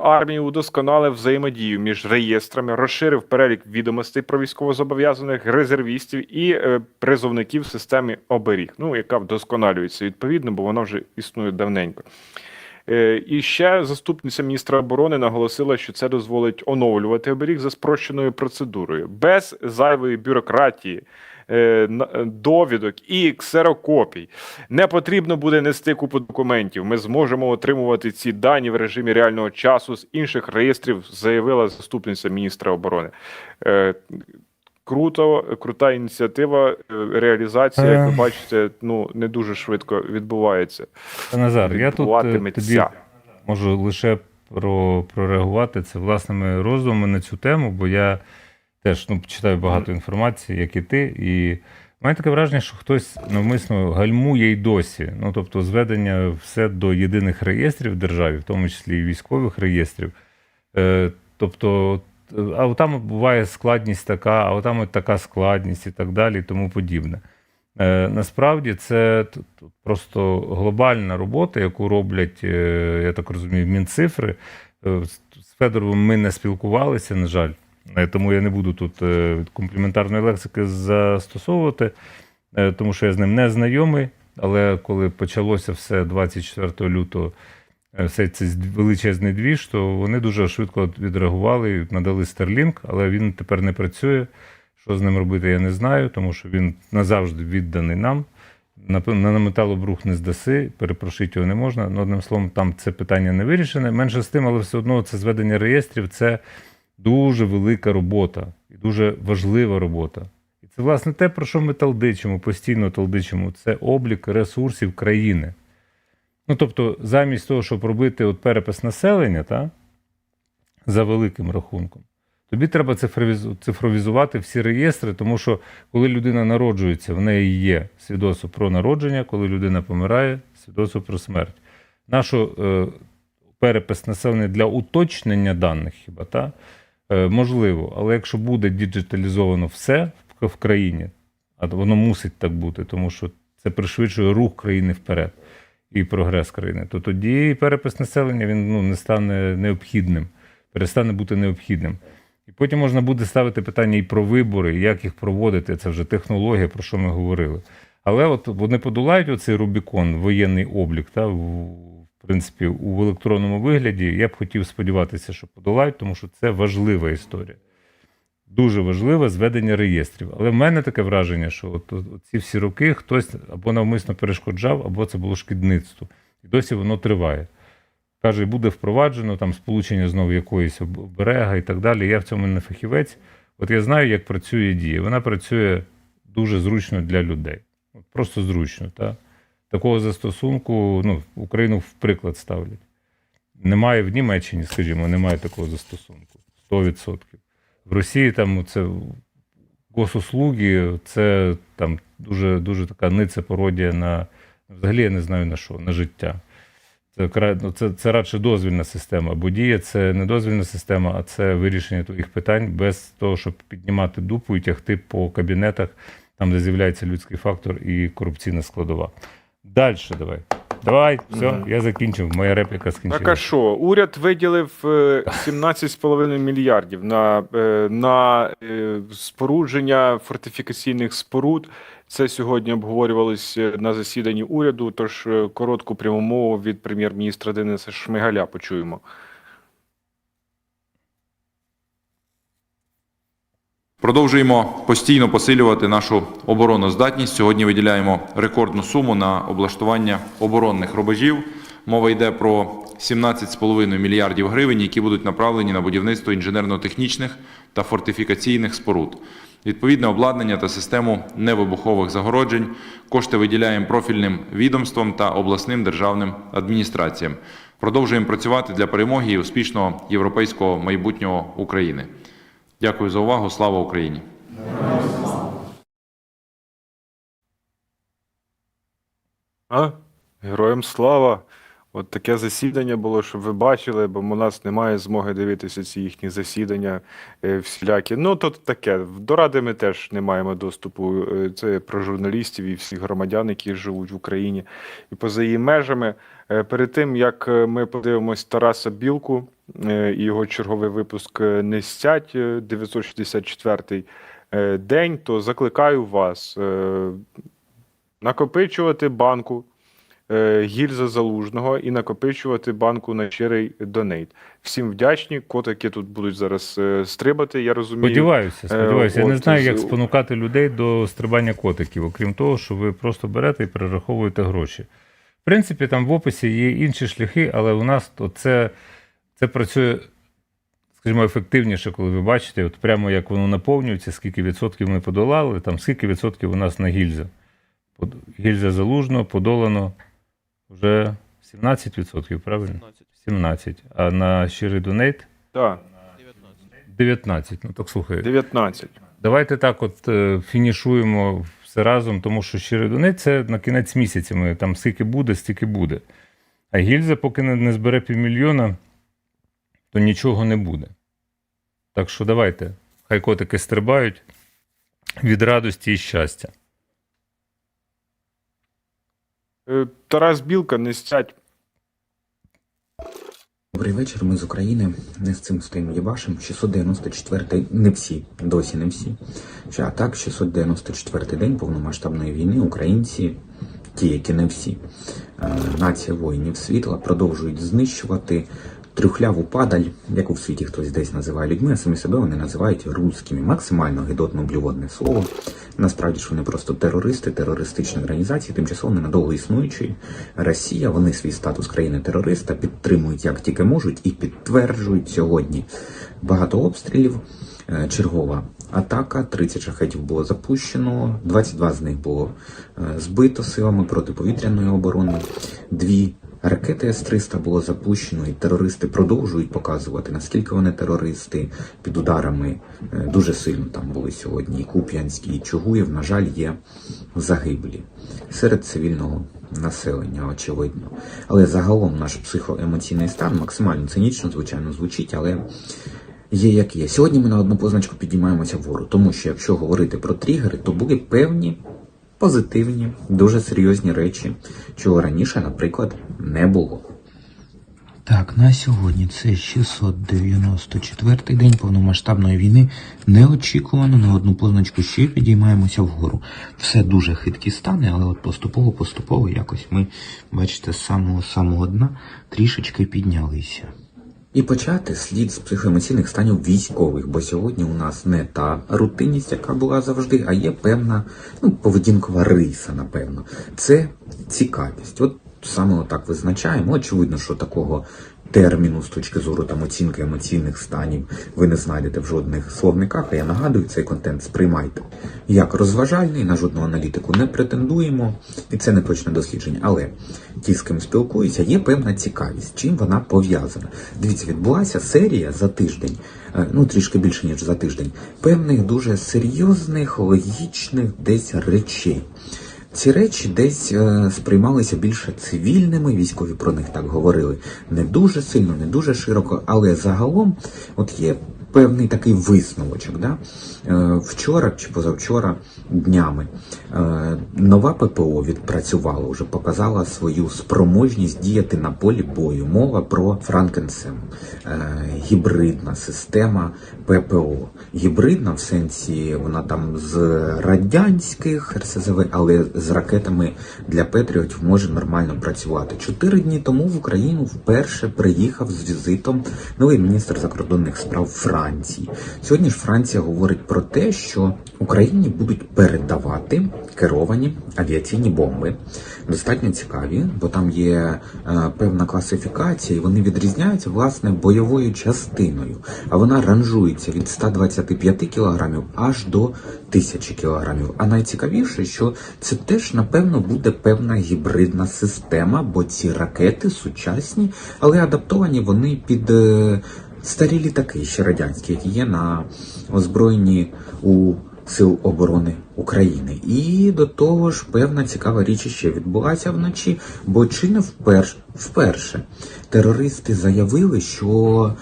армії удосконалив взаємодію між реєстрами, розширив перелік відомостей про військовозобов'язаних, резервістів і призовників системи оберіг, ну, яка вдосконалюється відповідно, бо вона вже існує давненько. І ще заступниця міністра оборони наголосила, що це дозволить оновлювати оберіг за спрощеною процедурою, без зайвої бюрократії, довідок і ксерокопій. Не потрібно буде нести купу документів. Ми зможемо отримувати ці дані в режимі реального часу з інших реєстрів, заявила заступниця міністра оборони. Крута ініціатива, реалізація, як ви бачите, ну, не дуже швидко відбувається. Назар, я тут тобі Відбуватиметься. можу лише прореагувати це власними роздумами на цю тему, бо я теж читаю багато інформації, як і ти, і в мене таке враження, що хтось навмисно гальмує й досі. Ну, тобто зведення все до єдиних реєстрів в державі, в тому числі і військових реєстрів. Тобто, а там буває складність така, а там от така складність і так далі, і тому подібне. Насправді це просто глобальна робота, яку роблять, я так розумію, Мінцифри. З Федоровим ми не спілкувалися, на жаль, тому я не буду тут компліментарної лексики застосовувати, тому що я з ним не знайомий, але коли почалося все 24 лютого, все цей величезний двіж, то вони дуже швидко відреагували, надали Starlink, але він тепер не працює. Що з ним робити, я не знаю, тому що він назавжди відданий нам. На металобрух не здаси, перепрошити його не можна. Ну, одним словом, там це питання не вирішене. Менше з тим, але все одно це зведення реєстрів – це дуже велика робота і дуже важлива робота. І це, власне, те, про що ми талдичимо, постійно талдичимо. Це облік ресурсів країни. Ну, тобто, замість того, щоб робити перепис населення, за великим рахунком, тобі треба цифровізувати всі реєстри, тому що коли людина народжується, в неї є свідоцтво про народження, коли людина помирає, свідоцтво про смерть. Нашу перепис населення для уточнення даних хіба, можливо, але якщо буде діджиталізовано все в країні, а воно мусить так бути, тому що це пришвидшує рух країни вперед і прогрес країни, то тоді перепис населення він не стане необхідним, перестане бути необхідним. І потім можна буде ставити питання і про вибори, і як їх проводити, це вже технологія, про що ми говорили. Але от вони подолають оцей Рубікон, воєнний облік, в принципі, у електронному вигляді. Я б хотів сподіватися, що подолають, тому що це важлива історія. Дуже важливе зведення реєстрів. Але в мене таке враження, що ці всі роки хтось або навмисно перешкоджав, або це було шкідництво. І досі воно триває. Каже, буде впроваджено, там сполучення знову якоїсь оберега і так далі. Я в цьому не фахівець. От я знаю, як працює Дія. Вона працює дуже зручно для людей. От просто зручно. Такого застосунку Україну в приклад ставлять. Немає в Німеччині, скажімо, немає такого застосунку. 100%. В Росії там це госуслуги, це там дуже така ниця пародія на, взагалі я не знаю на що, на життя. Це радше дозвільна система, бо Дія – це не дозвільна система, а це вирішення твоїх питань без того, щоб піднімати дупу і тягти по кабінетах, там, де з'являється людський фактор і корупційна складова. Далі давай. Давай, все, я закінчив. Моя репліка Так а скінчилася. що? Уряд виділив 17,5 мільярдів на спорудження фортифікаційних споруд. Це сьогодні обговорювалось на засіданні уряду, тож коротку пряму мову від прем'єр-міністра Дениса Шмигаля почуємо. Продовжуємо постійно посилювати нашу обороноздатність. Сьогодні виділяємо рекордну суму на облаштування оборонних рубежів. Мова йде про 17,5 мільярдів гривень, які будуть направлені на будівництво інженерно-технічних та фортифікаційних споруд. Відповідне обладнання та систему невибухових загороджень. Кошти виділяємо профільним відомствам та обласним державним адміністраціям. Продовжуємо працювати для перемоги і успішного європейського майбутнього України. Дякую за увагу. Слава Україні! Героям слава! От таке засідання було, щоб ви бачили, бо у нас немає змоги дивитися ці їхні засідання всілякі. Ну, то таке. До Ради ми теж не маємо доступу. Це про журналістів і всіх громадян, які живуть в Україні і поза її межами. Перед тим, як ми подивимось Тараса Білку і його черговий випуск «Не стять», 964-й день, то закликаю вас накопичувати банку Гільза Залужного і накопичувати банку на щирий донейт. Всім вдячні. Котики тут будуть зараз стрибати, я розумію. Сподіваюся. Я не От, знаю, як спонукати людей до стрибання котиків, окрім того, що ви просто берете і перераховуєте гроші. В принципі, там в описі є інші шляхи, але у нас то це працює, скажімо, ефективніше, коли ви бачите, от прямо як воно наповнюється, скільки відсотків ми подолали, там скільки відсотків у нас на гільза. Гільза Залужного подолано вже 17%, правильно? 17. А на щирий донейт? Так, 19. Ну так слухай. 19. Давайте так от фінішуємо все разом, тому що щирий донейт – це на кінець місяця. Ми там скільки буде, стільки буде. А гільза, поки не збере 500 000, то нічого не буде. Так що давайте, хай котики стрибають від радості і щастя. Тарас Білка, не стять. Добрий вечір, ми з України. Не з цим стоїмо єбашем. 694-й, не всі, досі не всі. А так, 694-й день повномасштабної війни українці, ті, які не всі, нація воїнів світла, продовжують знищувати трюхляву падаль, яку в світі хтось десь називає людьми, а самі себе вони називають русскими. Максимально гидотно блюводне слово. Насправді ж вони просто терористи, терористичні організації, тимчасово ненадовго існуючі. Росія, вони свій статус країни-терориста підтримують як тільки можуть і підтверджують сьогодні. Багато обстрілів, чергова атака, 30 шахедів було запущено, 22 з них було збито силами протиповітряної оборони, 2 ракети С-300 було запущено, і терористи продовжують показувати, наскільки вони терористи. Під ударами дуже сильно там були сьогодні і Куп'янський, і Чугуєв, на жаль, є загиблі серед цивільного населення, очевидно. Але загалом наш психоемоційний стан максимально цинічно, звичайно, звучить, але є як є. Сьогодні ми на одну позначку підіймаємося вгору, тому що якщо говорити про тригери, то були певні позитивні, дуже серйозні речі, чого раніше, наприклад, не було. Так, на сьогодні це 694-й день повномасштабної війни. Неочікувано на одну позначку ще підіймаємося вгору. Все дуже хиткі стани, але от поступово якось ми, бачите, з самого дна трішечки піднялися. І почати слід з психоемоційних станів військових, бо сьогодні у нас не та рутинність, яка була завжди, а є певна поведінкова риса, напевно. Це цікавість. От саме отак визначаємо. Очевидно, що такого терміну з точки зору там оцінки емоційних станів ви не знайдете в жодних словниках, а я нагадую, цей контент сприймайте як розважальний, на жодну аналітику не претендуємо, і це не точне дослідження, але ті, з ким спілкуюся, є певна цікавість, чим вона пов'язана. Дивіться, відбулася серія за тиждень, трішки більше, ніж за тиждень, певних дуже серйозних, логічних десь речей. Ці речі десь сприймалися більше цивільними, військові про них так говорили не дуже сильно, не дуже широко, але загалом от є певний такий висновочок. Да? Вчора чи позавчора днями нова ППО відпрацювала, вже показала свою спроможність діяти на полі бою. Мова про Франкенсем, гібридна система ППО. Гібридна в сенсі вона там з радянських РСЗВ, але з ракетами для Петріотів може нормально працювати. 4 дні тому в Україну вперше приїхав з візитом новий міністр закордонних справ Франції. Сьогодні ж Франція говорить про те, що Україні будуть передавати керовані авіаційні бомби. Достатньо цікаві, бо там є певна класифікація, і вони відрізняються, власне, бойовою частиною. А вона ранжується від 125 кілограмів аж до 1000 кілограмів. А найцікавіше, що це теж, напевно, буде певна гібридна система, бо ці ракети сучасні, але адаптовані вони під старі літаки, ще радянські, які є на озброєнні у Сил оборони України. І до того ж, певна цікава річ ще відбулася вночі, бо чи не вперше терористи заявили, що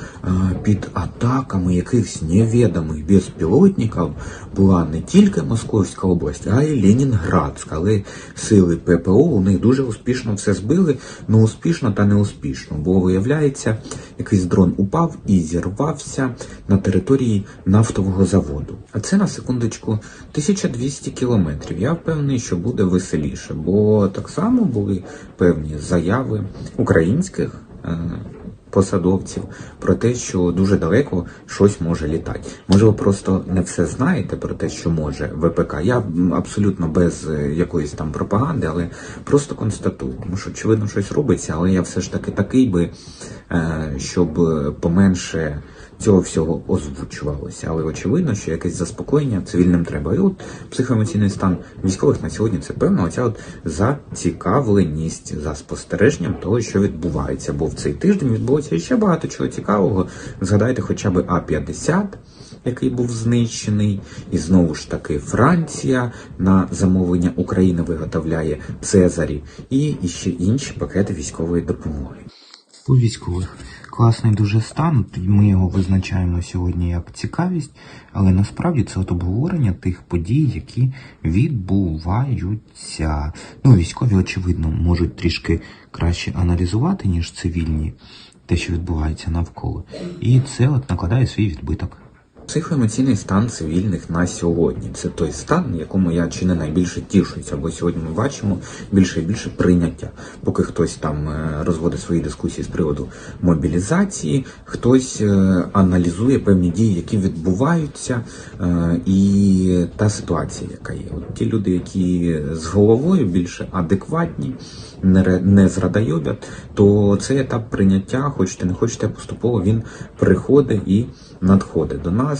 під атаками якихось невідомих безпілотників була не тільки Московська область, а й Ленінградська. Але сили ППО у них дуже успішно все збили, ну успішно та не успішно, бо виявляється, якийсь дрон упав і зірвався на території нафтового заводу. А це, на секундочку, 1200 кілометрів. Я впевнений, що буде веселіше, бо так само були певні заяви українських посадовців про те, що дуже далеко щось може літати. Може, ви просто не все знаєте про те, що може ВПК. Я абсолютно без якоїсь там пропаганди, але просто констатую. Тому що, очевидно, щось робиться, але я все ж таки такий би, щоб поменше цього всього озвучувалося. Але очевидно, що якесь заспокоєння цивільним треба. І от психоемоційний стан військових на сьогодні – це певна оця от зацікавленість за спостереженням того, що відбувається. Бо в цей тиждень відбулося ще багато чого цікавого. Згадайте хоча б А-50, який був знищений. І знову ж таки Франція на замовлення України виготовляє Цезарі. І ще інші пакети військової допомоги. У військових класний дуже стан, ми його визначаємо сьогодні як цікавість, але насправді це от обговорення тих подій, які відбуваються. Ну, військові, очевидно, можуть трішки краще аналізувати, ніж цивільні, те, що відбувається навколо. І це от накладає свій відбиток. Психоемоційний стан цивільних на сьогодні – це той стан, якому я чи не найбільше тішуся, бо сьогодні ми бачимо більше і більше прийняття. Поки хтось там розводить свої дискусії з приводу мобілізації, хтось аналізує певні дії, які відбуваються, і та ситуація, яка є. От ті люди, які з головою більше адекватні, не зрадайобять, то цей етап прийняття, хочете не хочете, поступово він приходить і надходить до нас.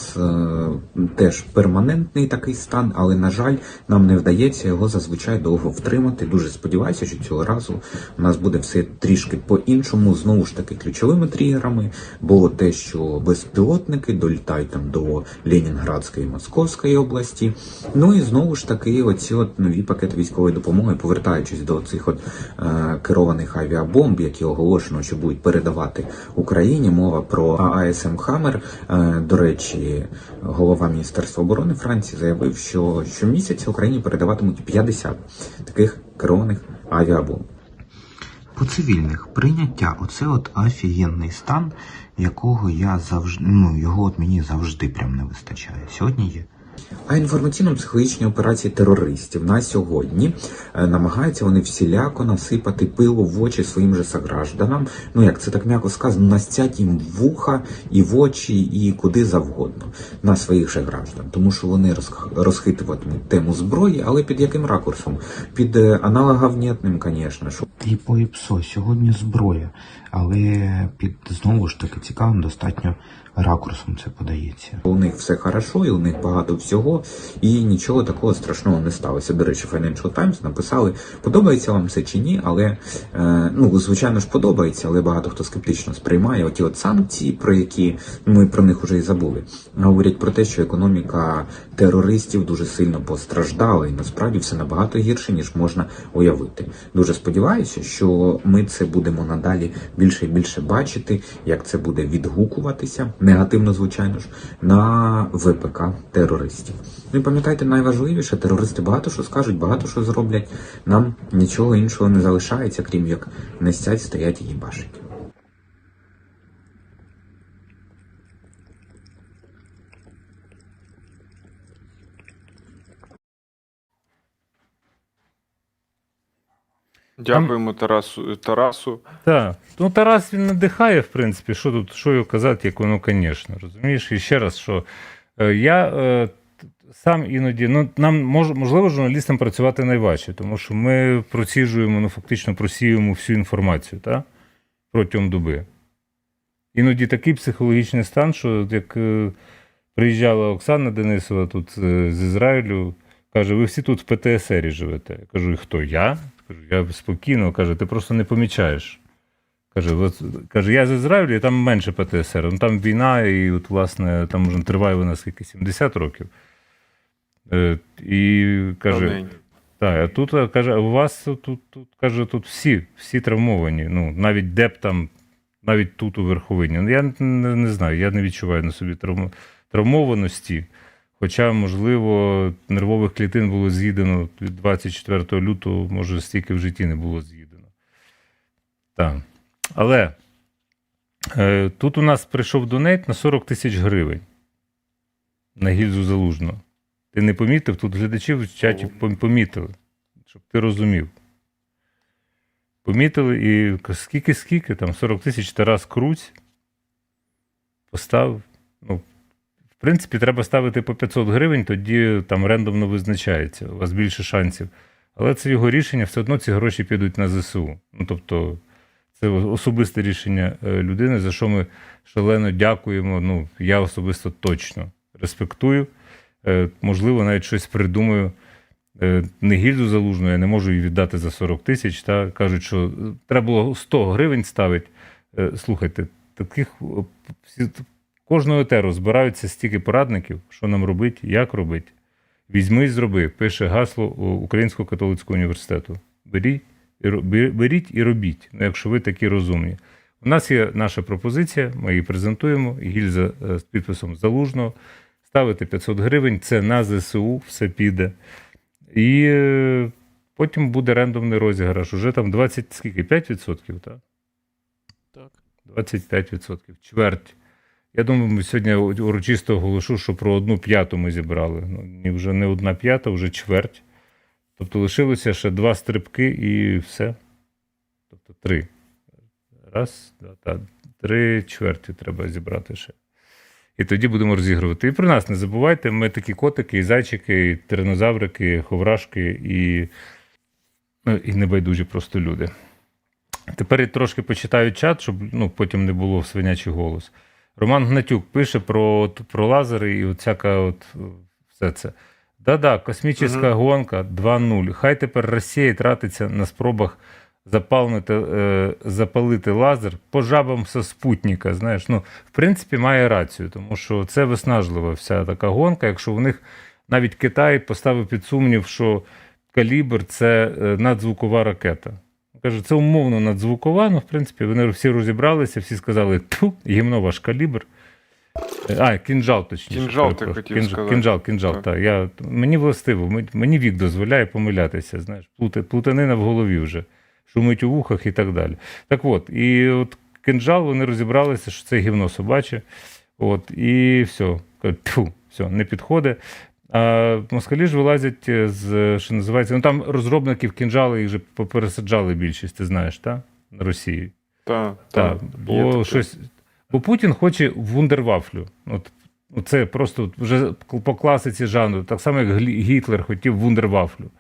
Теж перманентний такий стан, але, на жаль, нам не вдається його зазвичай довго втримати. Дуже сподіваюся, що цього разу у нас буде все трішки по-іншому, знову ж таки ключовими тригерами, бо те, що безпілотники долітають там до Ленінградської і Московської області, ну і знову ж таки оці от нові пакети військової допомоги, повертаючись до цих от керованих авіабомб, які оголошено, що будуть передавати Україні. Мова про АСМ «Хаммер». До речі, голова Міністерства оборони Франції заявив, що щомісяця Україні передаватимуть 50 таких керованих авіабомб. По цивільних прийняття, оце от офігенний стан, якого я завжди, його от мені завжди прям не вистачає. Сьогодні є. А інформаційно-психологічні операції терористів на сьогодні намагаються вони всіляко насипати пилу в очі своїм же согражданам. Ну, як це так м'яко сказано, настять їм в вуха і в очі, і куди завгодно на своїх же граждан. Тому що вони розхитуватимуть тему зброї, але під яким ракурсом? Під аналоговнятним, звісно. І по ІПСО сьогодні зброя, але під, знову ж таки, цікавим достатньо ракурсом це подається. У них все хорошо, і у них багато всього, і нічого такого страшного не сталося. До речі, Financial Times написали, подобається вам це чи ні, але, звичайно ж, подобається, але багато хто скептично сприймає оті от санкції, про які ми про них уже і забули. Говорять про те, що економіка терористів дуже сильно постраждала, і насправді все набагато гірше, ніж можна уявити. Дуже сподіваюся, що ми це будемо надалі більше і більше бачити, як це буде відгукуватися негативно, звичайно ж, на ВПК терористів. Ну і пам'ятайте, найважливіше, терористи багато що скажуть, багато що зроблять. Нам нічого іншого не залишається, крім як не стять, стоять і їбашить. Дякуємо Тарасу. Так. Ну, Тарас він надихає, в принципі, що тут, що його казати, як воно, звісно, розумієш? І ще раз, що я сам іноді, ну, нам, можливо, журналістам працювати найважче, тому що ми проціжуємо, ну, фактично просіюємо всю інформацію, так? Протягом доби. Іноді такий психологічний стан, що як приїжджала Оксана Денисова тут з Ізраїлю, каже, ви всі тут в ПТСРі живете. Я кажу, і хто, я? Кажу, я спокійно, каже, ти просто не помічаєш. Каже, я з Ізраїлю, і там менше ПТСР. Ну, там війна, і от, власне, там вже триває вона скільки, 70 років. І каже, так, а тут, каже, у вас тут каже, тут всі травмовані. Ну, навіть де б там, навіть тут у Верховині. Ну, я не знаю, я не відчуваю на собі травмованості. Хоча, можливо, нервових клітин було з'їдено від 24 лютого, може, стільки в житті не було з'їдено. Так. Але тут у нас прийшов донейт на 40 тисяч гривень на гільзу Залужного. Ти не помітив? Тут глядачі в чаті помітили, щоб ти розумів. Помітили і скільки там, 40 тисяч Тарас Круць поставив. Ну, в принципі, треба ставити по 500 гривень, тоді там рендомно визначається, у вас більше шансів. Але це його рішення, все одно ці гроші підуть на ЗСУ. Ну, тобто, це особисте рішення людини, за що ми шалено дякуємо. Ну, я особисто точно респектую. Можливо, навіть щось придумаю. Не гільзу Залужну, я не можу її віддати за 40 тисяч. Та? Кажуть, що треба було 100 гривень ставити. Слухайте, таких кожного етеру збираються стільки порадників, що нам робити, як робити. Візьми і зроби, пише гасло Українського католицького університету. Беріть і робіть, ну, якщо ви такі розумні. У нас є наша пропозиція, ми її презентуємо, гільза з підписом Залужного. Ставити 500 гривень, це на ЗСУ, все піде. І потім буде рандомний розіграш. Уже там 20, скільки? 5%, так? Так. 25%, чверть. Я думаю, ми сьогодні урочисто оголошу, що про 1/5 ми зібрали. Ну, вже не 1/5, вже чверть. Тобто лишилося ще 2 стрибки і все. Тобто 3. Раз, два, 3 чверті треба зібрати ще. І тоді будемо розігрувати. І про нас не забувайте, ми такі котики, і зайчики, і тиранозаврики, і ховрашки, і небайдужі просто люди. Тепер я трошки почитаю чат, щоб потім не було свинячий голос. Роман Гнатюк пише про лазери і всяка все це. Да-да, космічна гонка 2.0. Хай тепер Росія тратиться на спробах запалити лазер по жабам со спутника. Знаєш, в принципі, має рацію, тому що це виснажлива вся така гонка. Якщо в них навіть Китай поставив під сумнів, що калібр – це надзвукова ракета. Каже, це умовно надзвукова, в принципі, вони всі розібралися, всі сказали, гімно ваш калібр. Кінжал, точніше. Кінжал, ти хотів сказати. Кінжал, так. Мені властиво, мені вік дозволяє помилятися, знаєш, плутанина в голові вже, шумить у вухах і так далі. Так от, і от кінжал, вони розібралися, що це гівно собаче, і все, все, не підходить. А москалі ж вилазять з, що називається, там розробників кінжали, їх вже попересаджали більшість, ти знаєш, так? На Росії. Так. Бо Путін хоче вундервафлю. Це просто вже по класиці жанру. Так само, як Гітлер хотів вундервафлю.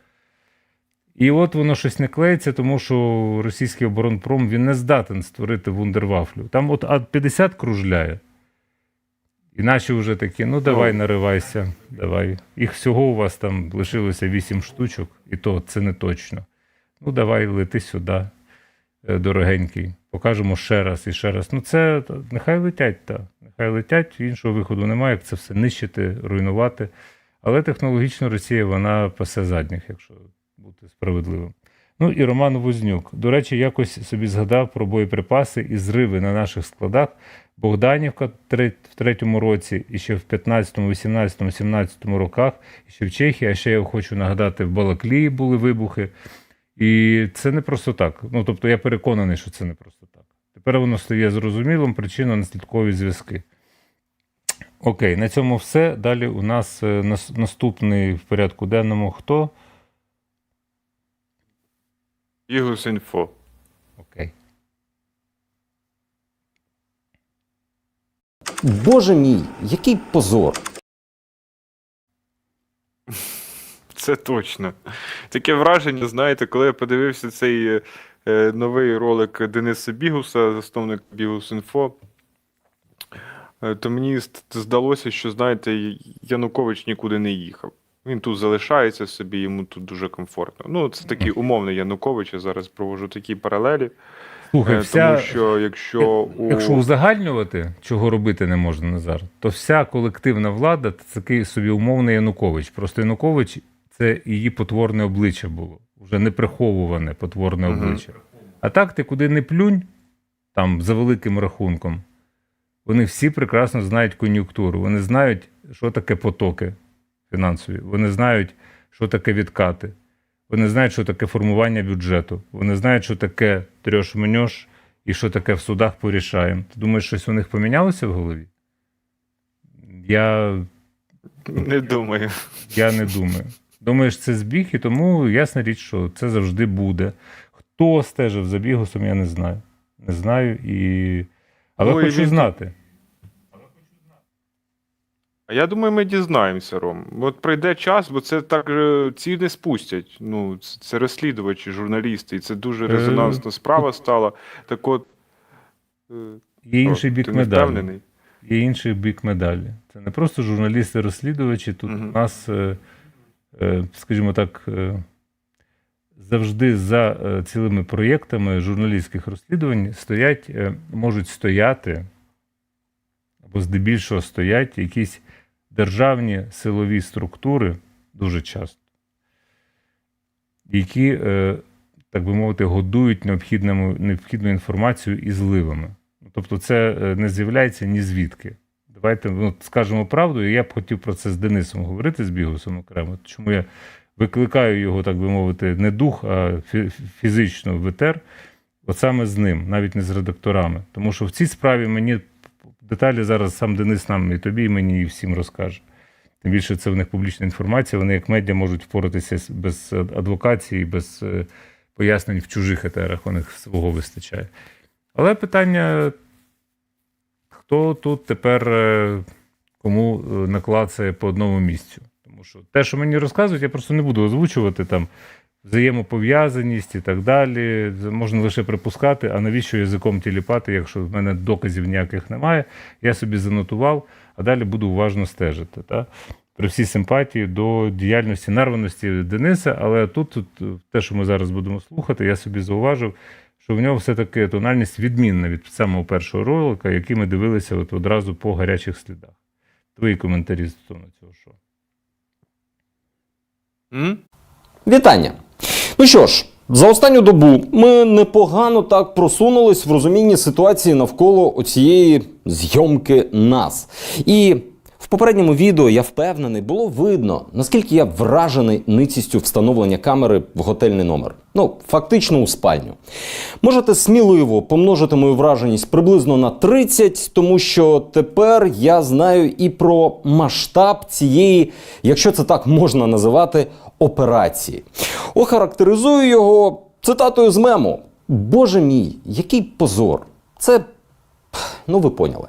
І от воно щось не клеїться, тому що російський оборонпром, він не здатен створити вундервафлю. Там А-50 кружляє. І наші вже такі, давай наривайся, давай. Їх всього у вас там лишилося 8 штучок, і то це не точно. Давай, лети сюди, дорогенький. Покажемо ще раз і ще раз. Це нехай летять, так. Нехай летять, іншого виходу немає, як це все нищити, руйнувати. Але технологічно Росія, вона пасе задніх, якщо бути справедливим. Ну і Роман Вознюк. До речі, якось собі згадав про боєприпаси і зриви на наших складах. Богданівка в 3-му році, і ще в 15-му, 18-му, 17-му роках, і ще в Чехії, а ще я хочу нагадати, в Балаклії були вибухи. І це не просто так. Ну, тобто я переконаний, що це не просто так. Тепер воно стає зрозумілим, причинно-наслідкові зв'язки. Окей, на цьому все. Далі у нас наступний в порядку денному хто? Бігус.Інфо. Окей. Боже мій, який позор! Це точно. Таке враження, знаєте, коли я подивився цей новий ролик Дениса Бігуса, засновника Бігус.Інфо, то мені здалося, що, знаєте, Янукович нікуди не їхав. Він тут залишається собі, йому тут дуже комфортно. Ну, це такий умовний Янукович, я зараз проводжу такі паралелі. Слухай, Тому що якщо узагальнювати, чого робити не можна, Назар, то вся колективна влада – це такий собі умовний Янукович. Просто Янукович – це її потворне обличчя було. Вже не приховуване потворне обличчя. А так ти куди не плюнь, там, за великим рахунком, вони всі прекрасно знають кон'юнктуру. Вони знають, що таке потоки фінансові. Вони знають, що таке відкати. Вони знають, що таке формування бюджету. Вони знають, що таке трьош-меньош і що таке в судах порішаємо. Ти думаєш, щось у них помінялося в голові? Я не думаю. Я не думаю. Думаєш, це збіг, і тому ясна річ, що це завжди буде. Хто стежив за Бігусом, я не знаю. Не знаю, але Ну, і хочу він- знати. А я думаю, ми дізнаємося, Ром. От прийде час, бо це так ці не спустять. Ну, це розслідувачі, журналісти, і це дуже резонансна справа стала. Так от. Є інший бік ти не медалі. впевнений? Є інший бік медалі. Це не просто журналісти-розслідувачі. Тут у нас, скажімо так, завжди за цілими проєктами журналістських розслідувань можуть стояти, або здебільшого стоять якісь державні силові структури, дуже часто, які, так би мовити, годують необхідну інформацію і зливами. Тобто це не з'являється ні звідки. Давайте скажемо правду, і я б хотів про це з Денисом говорити, з Бігусом окремо. Чому я викликаю його, так би мовити, не дух, а фізично в етер, от саме з ним, навіть не з редакторами. Тому що в цій справі мені деталі зараз сам Денис нам і тобі, і мені, і всім розкаже. Тим більше це в них публічна інформація, вони як медіа можуть впоратися без адвокації, без пояснень в чужих етерах, у них свого вистачає. Але питання, хто тут тепер кому наклацає по одному місцю. Тому що те, що мені розказують, я просто не буду озвучувати, там, взаємопов'язаність і так далі. Можна лише припускати, а навіщо язиком тіліпати, якщо в мене доказів ніяких немає. Я собі занотував, а далі буду уважно стежити. Та? При всій симпатії до діяльності, нарваності Дениса, але тут те, що ми зараз будемо слухати, я собі зауважив, що в нього все-таки тональність відмінна від самого першого ролика, який ми дивилися от одразу по гарячих слідах. Твої коментарі стосовно цього шоу. Вітання! Ну що ж, за останню добу ми непогано так просунулись в розумінні ситуації навколо оцієї зйомки нас. І в попередньому відео, я впевнений, було видно, наскільки я вражений ницістю встановлення камери в готельний номер. Ну, фактично у спальню. Можете сміливо помножити мою враженість приблизно на 30, тому що тепер я знаю і про масштаб цієї, якщо це так можна називати, операції. Охарактеризую його цитатою з мему. Боже мій, який позор. Це, ну ви поняли.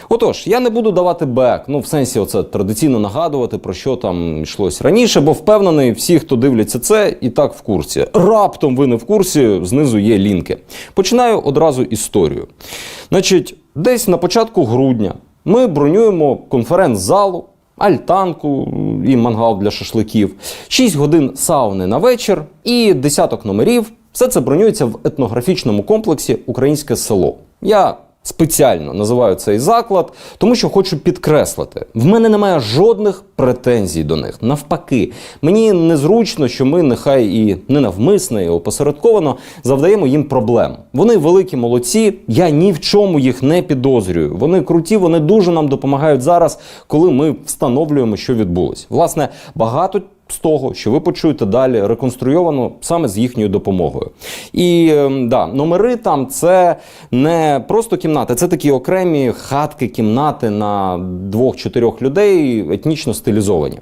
Отож, я не буду давати бек, ну в сенсі оце традиційно нагадувати, про що там йшлось раніше, бо впевнений, всі, хто дивляться це, і так в курсі. Раптом ви не в курсі, знизу є лінки. Починаю одразу історію. Значить, десь на початку грудня ми бронюємо конференц-залу, альтанку і мангал для шашликів, 6 годин сауни на вечір і десяток номерів. Все це бронюється в етнографічному комплексі «Українське село». Я Спеціально називаю цей заклад, тому що хочу підкреслити. В мене немає жодних претензій до них. Навпаки, мені незручно, що ми нехай і ненавмисно, і опосередковано завдаємо їм проблем. Вони великі молодці, я ні в чому їх не підозрюю. Вони круті, вони дуже нам допомагають зараз, коли ми встановлюємо, що відбулось. Власне, багато з того, що ви почуєте далі, реконструйовано саме з їхньою допомогою. І да, номери там це не просто кімнати, це такі окремі хатки, кімнати на 2-4 людей, етнічно стилізовані.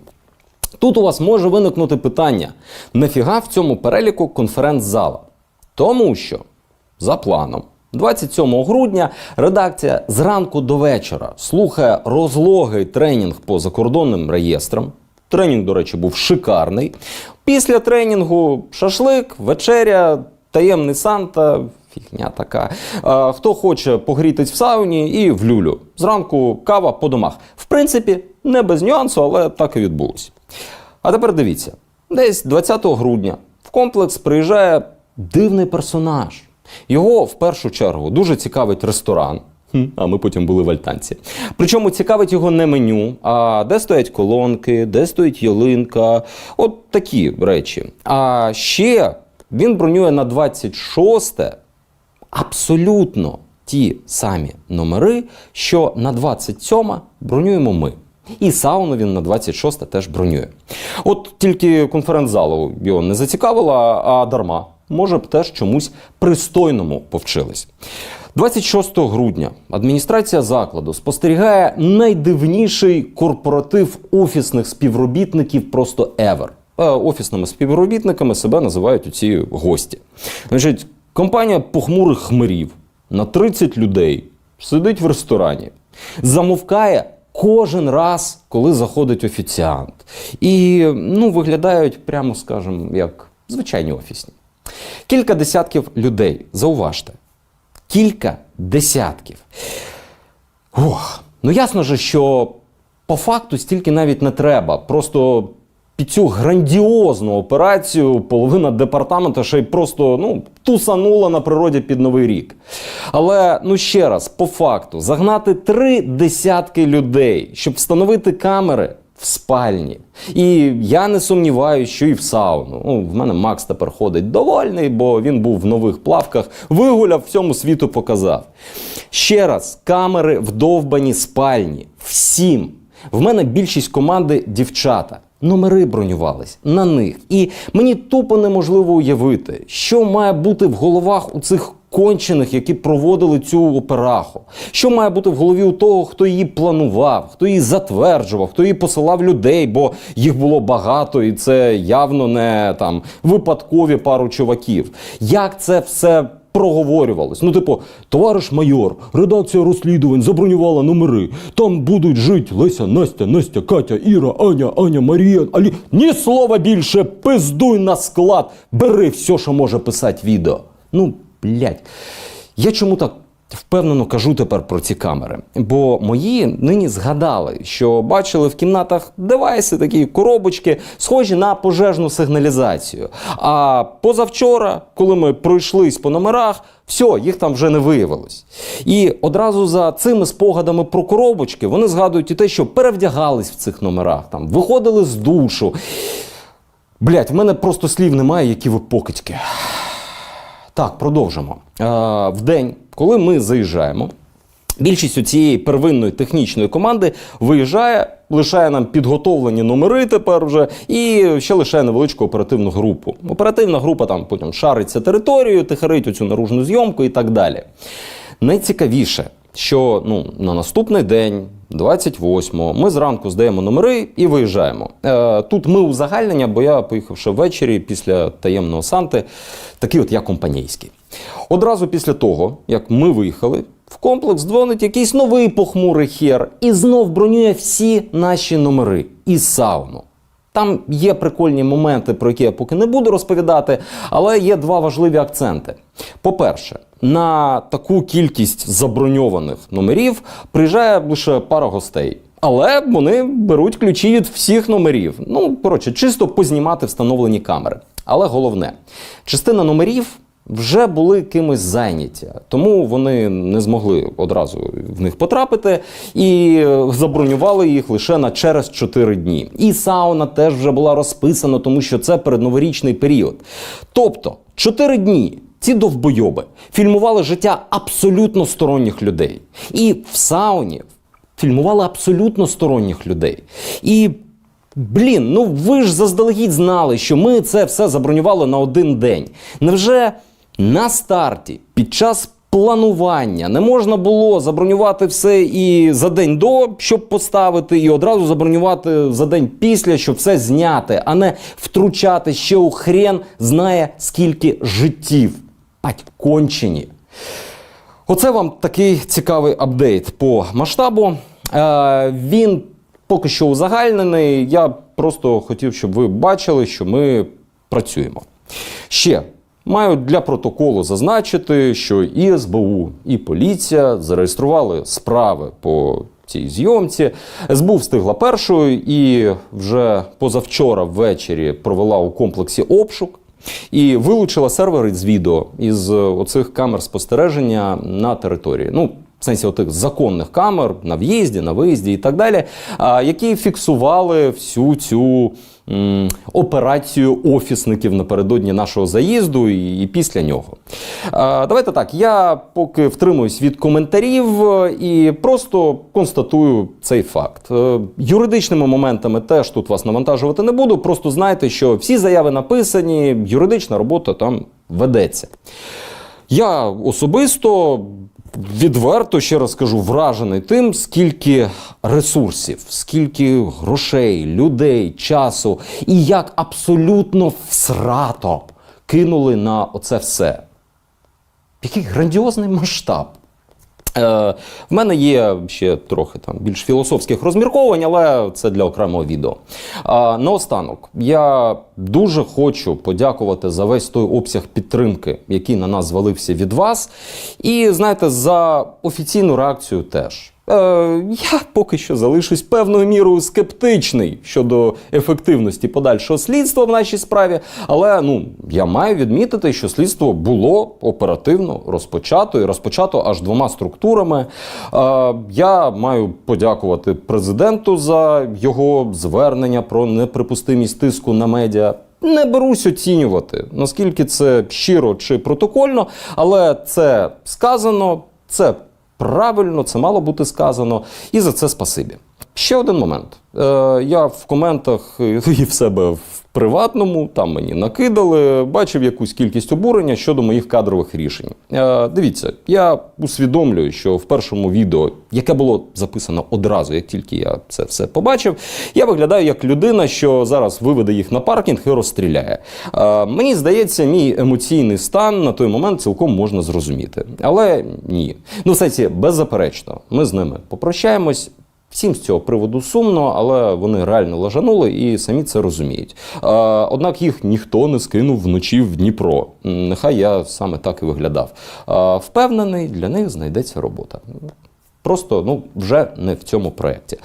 Тут у вас може виникнути питання, нафіга в цьому переліку конференц-зала? Тому що, за планом, 27 грудня редакція зранку до вечора слухає розлогий тренінг по закордонним реєстрам. Тренінг, до речі, був шикарний. Після тренінгу шашлик, вечеря, таємний Санта, фігня така. Хто хоче погрітись в сауні і в люлю. Зранку кава по домах. В принципі, не без нюансу, але так і відбулося. А тепер дивіться. Десь 20 грудня в комплекс приїжджає дивний персонаж. Його, в першу чергу, дуже цікавить ресторан. А ми потім були в альтанці. Причому цікавить його не меню, а де стоять колонки, де стоїть ялинка. От такі речі. А ще він бронює на 26-те абсолютно ті самі номери, що на 27-ме бронюємо ми. І сауну він на 26-те теж бронює. От тільки конференц-залу його не зацікавила, а дарма. Може б теж чомусь пристойному повчились. 26 грудня адміністрація закладу спостерігає найдивніший корпоратив офісних співробітників просто ever. Офісними співробітниками себе називають оці гості. Значить, компанія похмурих хмирів на 30 людей сидить в ресторані, замовкає кожен раз, коли заходить офіціант. І, виглядають, прямо скажемо, як звичайні офісні. Кілька десятків людей, зауважте. Кілька десятків. Ясно же, що по факту стільки навіть не треба. Просто під цю грандіозну операцію половина департаменту ще й просто тусанула на природі під Новий рік. Але, ще раз, по факту, загнати 3 десятки людей, щоб встановити камери в спальні. І я не сумніваюся, що і в сауну. В мене Макс тепер ходить довольний, бо він був в нових плавках, вигуляв, всьому світу показав. Ще раз, камери в довбаній спальні. Всім. В мене більшість команди дівчата. Номери бронювались на них. І мені тупо неможливо уявити, що має бути в головах у цих кончених, які проводили цю операху. Що має бути в голові у того, хто її планував, хто її затверджував, хто її посилав людей, бо їх було багато і це явно не випадкові пару чуваків. Як це все проговорювалось? Товариш майор, редакція розслідувань забронювала номери. Там будуть жити Леся, Настя, Катя, Іра, Аня, Марія, Алі. Ні слова більше, пиздуй на склад, бери все, що може писати відео. Я чому так впевнено кажу тепер про ці камери? Бо мої нині згадали, що бачили в кімнатах девайси, такі коробочки, схожі на пожежну сигналізацію. А позавчора, коли ми пройшлись по номерах, все, їх там вже не виявилось. І одразу за цими спогадами про коробочки вони згадують і те, що перевдягались в цих номерах, виходили з душу. В мене просто слів немає, які ви покидьки. Так, продовжимо. В день, коли ми заїжджаємо, більшість цієї первинної технічної команди виїжджає, лишає нам підготовлені номери тепер вже і ще лишає невеличку оперативну групу. Оперативна група потім шариться територію, тихарить оцю наружну зйомку і так далі. Найцікавіше, що на наступний день, 28-го, ми зранку здаємо номери і виїжджаємо. Тут ми узагальнення, бо я поїхав ще ввечері після таємного Санти, такий я компанійський. Одразу після того, як ми виїхали, в комплекс дзвонить якийсь новий похмурий хер і знов бронює всі наші номери і сауну. Там є прикольні моменти, про які я поки не буду розповідати, але є 2 важливі акценти. По-перше, на таку кількість заброньованих номерів приїжджає лише пара гостей. Але вони беруть ключі від всіх номерів. Чисто познімати встановлені камери. Але головне, частина номерів вже були кимось зайняті, тому вони не змогли одразу в них потрапити і забронювали їх лише на через 4 дні. І сауна теж вже була розписана, тому що це передноворічний період. Тобто 4 дні ці довбойоби фільмували життя абсолютно сторонніх людей. І в сауні фільмували абсолютно сторонніх людей. І блін, ну ви ж заздалегідь знали, що ми це все забронювали на 1 день. Невже на старті, під час планування не можна було забронювати все і за день до, щоб поставити, і одразу забронювати за день після, щоб все зняти, а не втручати ще у хрен знає скільки життів. Пать кончені. Оце вам такий цікавий апдейт по масштабу. Він поки що узагальнений. Я просто хотів, щоб ви бачили, що ми працюємо. Ще маю для протоколу зазначити, що і СБУ, і поліція зареєстрували справи по цій зйомці. СБУ встигла першою і вже позавчора ввечері провела у комплексі обшук і вилучила сервери з відео із оцих камер спостереження на території. Ну, в сенсі отих законних камер на в'їзді, на виїзді і так далі, які фіксували всю цю операцію офісників напередодні нашого заїзду і після нього. Давайте так, я поки втримуюсь від коментарів і просто констатую цей факт. Юридичними моментами теж тут вас навантажувати не буду, просто знайте, що всі заяви написані, юридична робота там ведеться. Я особисто відверто, ще раз кажу, вражений тим, скільки ресурсів, скільки грошей, людей, часу і як абсолютно всрато кинули на оце все. Який грандіозний масштаб. В мене є ще трохи там більш філософських розмірковань, але це для окремого відео. Наостанок, я дуже хочу подякувати за весь той обсяг підтримки, який на нас звалився від вас. І, знаєте, за офіційну реакцію теж. Я поки що залишусь певною мірою скептичний щодо ефективності подальшого слідства в нашій справі, але я маю відмітити, що слідство було оперативно розпочато, і розпочато аж 2 структурами. Я маю подякувати президенту за його звернення про неприпустимість тиску на медіа. Не берусь оцінювати, наскільки це щиро чи протокольно, але це сказано, це правильно, це мало бути сказано, і за це спасибі. Ще один момент. Я в коментах і в себе в приватному, там мені накидали, бачив якусь кількість обурення щодо моїх кадрових рішень. Дивіться, я усвідомлюю, що в першому відео, яке було записано одразу, як тільки я це все побачив, я виглядаю як людина, що зараз виведе їх на паркінг і розстріляє. Мені здається, мій емоційний стан на той момент цілком можна зрозуміти. Але ні. В сенсі, беззаперечно, ми з ними попрощаємось. Всім з цього приводу сумно, але вони реально лажанули і самі це розуміють. Однак їх ніхто не скинув вночі в Дніпро. Нехай я саме так і виглядав. Впевнений, для них знайдеться робота. Просто, вже не в цьому проєкті.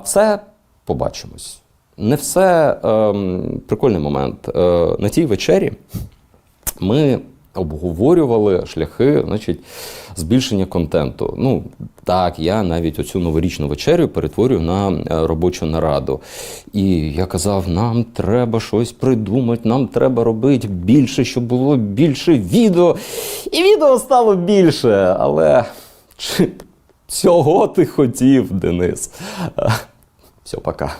Все побачимось. Не все. Прикольний момент. На тій вечері ми обговорювали шляхи, збільшення контенту. Так, я навіть оцю новорічну вечерю перетворюю на робочу нараду. І я казав, нам треба щось придумати, нам треба робити більше, щоб було більше відео. І відео стало більше, але чи цього ти хотів, Денис? Все, пока.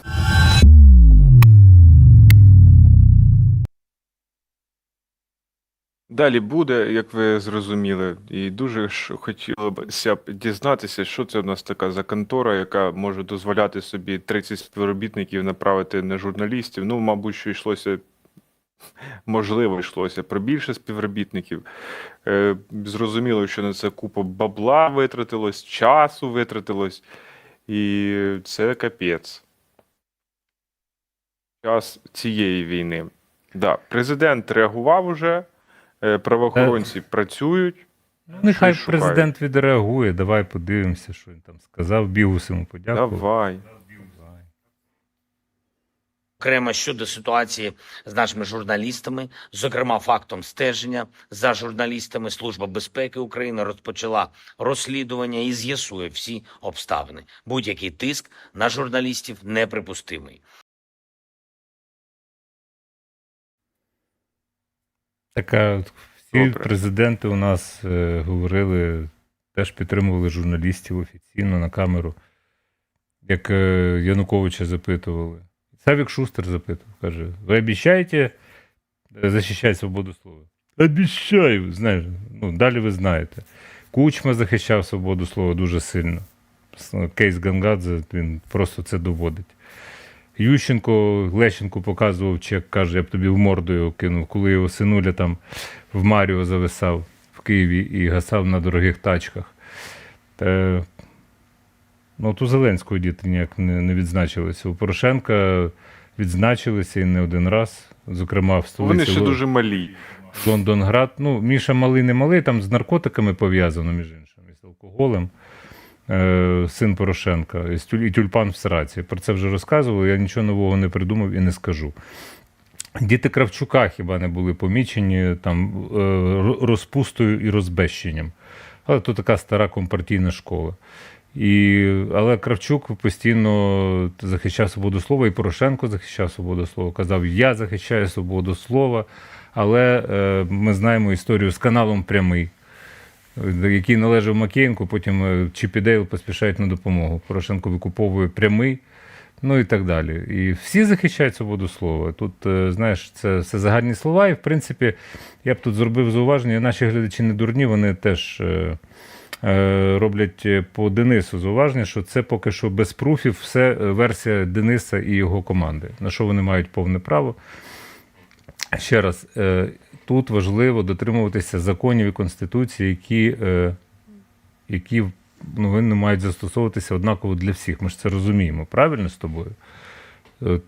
Далі буде, як ви зрозуміли, і дуже ж хотілося б дізнатися, що це в нас така за контора, яка може дозволяти собі 30 співробітників направити на журналістів. Мабуть, що можливо йшлося про більше співробітників. Зрозуміло, що на це купа бабла витратилось, часу витратилось, і це капець. Час цієї війни. Да, президент реагував уже. Правоохоронці працюють. Нехай щось президент відреагує, давай подивимося, що він там сказав. Бігус йому подякував. Давай. Зокрема, щодо ситуації з нашими журналістами, зокрема фактом стеження за журналістами, Служба безпеки України розпочала розслідування і з'ясує всі обставини. Будь-який тиск на журналістів неприпустимий. Така всі Добре. президенти у нас говорили, теж підтримували журналістів офіційно на камеру, як Януковича запитували. Савік Шустер запитував, каже: ви обіцяєте захищати свободу слова? Обіцяю, знаєш, ну, далі ви знаєте. Кучма захищав свободу слова дуже сильно. Кейс Гангадзе, він просто це доводить. Ющенко Лещенку показував чек, каже: я б тобі в морду його кинув, коли його синуля там в Маріо зависав в Києві і гасав на дорогих тачках. Ну, от у Зеленського діти ніяк не відзначилися. У Порошенка відзначилися і не один раз. Зокрема, в столиці Вони ще дуже малі. Лондонград. Ну, Міша малий не малий, там з наркотиками пов'язано, між іншим, і з алкоголем. Син Порошенка, і тюльпан в сраці. Про це вже розказували, я нічого нового не придумав і не скажу. Діти Кравчука хіба не були помічені там розпустою і розбещенням. Але то така стара компартійна школа. Але Кравчук постійно захищав свободу слова, і Порошенко захищав свободу слова. Казав: я захищаю свободу слова, але ми знаємо історію з каналом «Прямий», який належав Макеєнку, потім Чіп і Дейл поспішають на допомогу. Порошенко викуповує «Прямий», ну і так далі. І всі захищають свободу слова. Тут, знаєш, це все загальні слова, і, в принципі, я б тут зробив зауваження, наші глядачі не дурні, вони теж роблять по Денису зауваження, що це поки що без пруфів, все версія Дениса і його команди, на що вони мають повне право. Ще раз, тут важливо дотримуватися законів і Конституції, які вони мають застосовуватися однаково для всіх. Ми ж це розуміємо, правильно з тобою?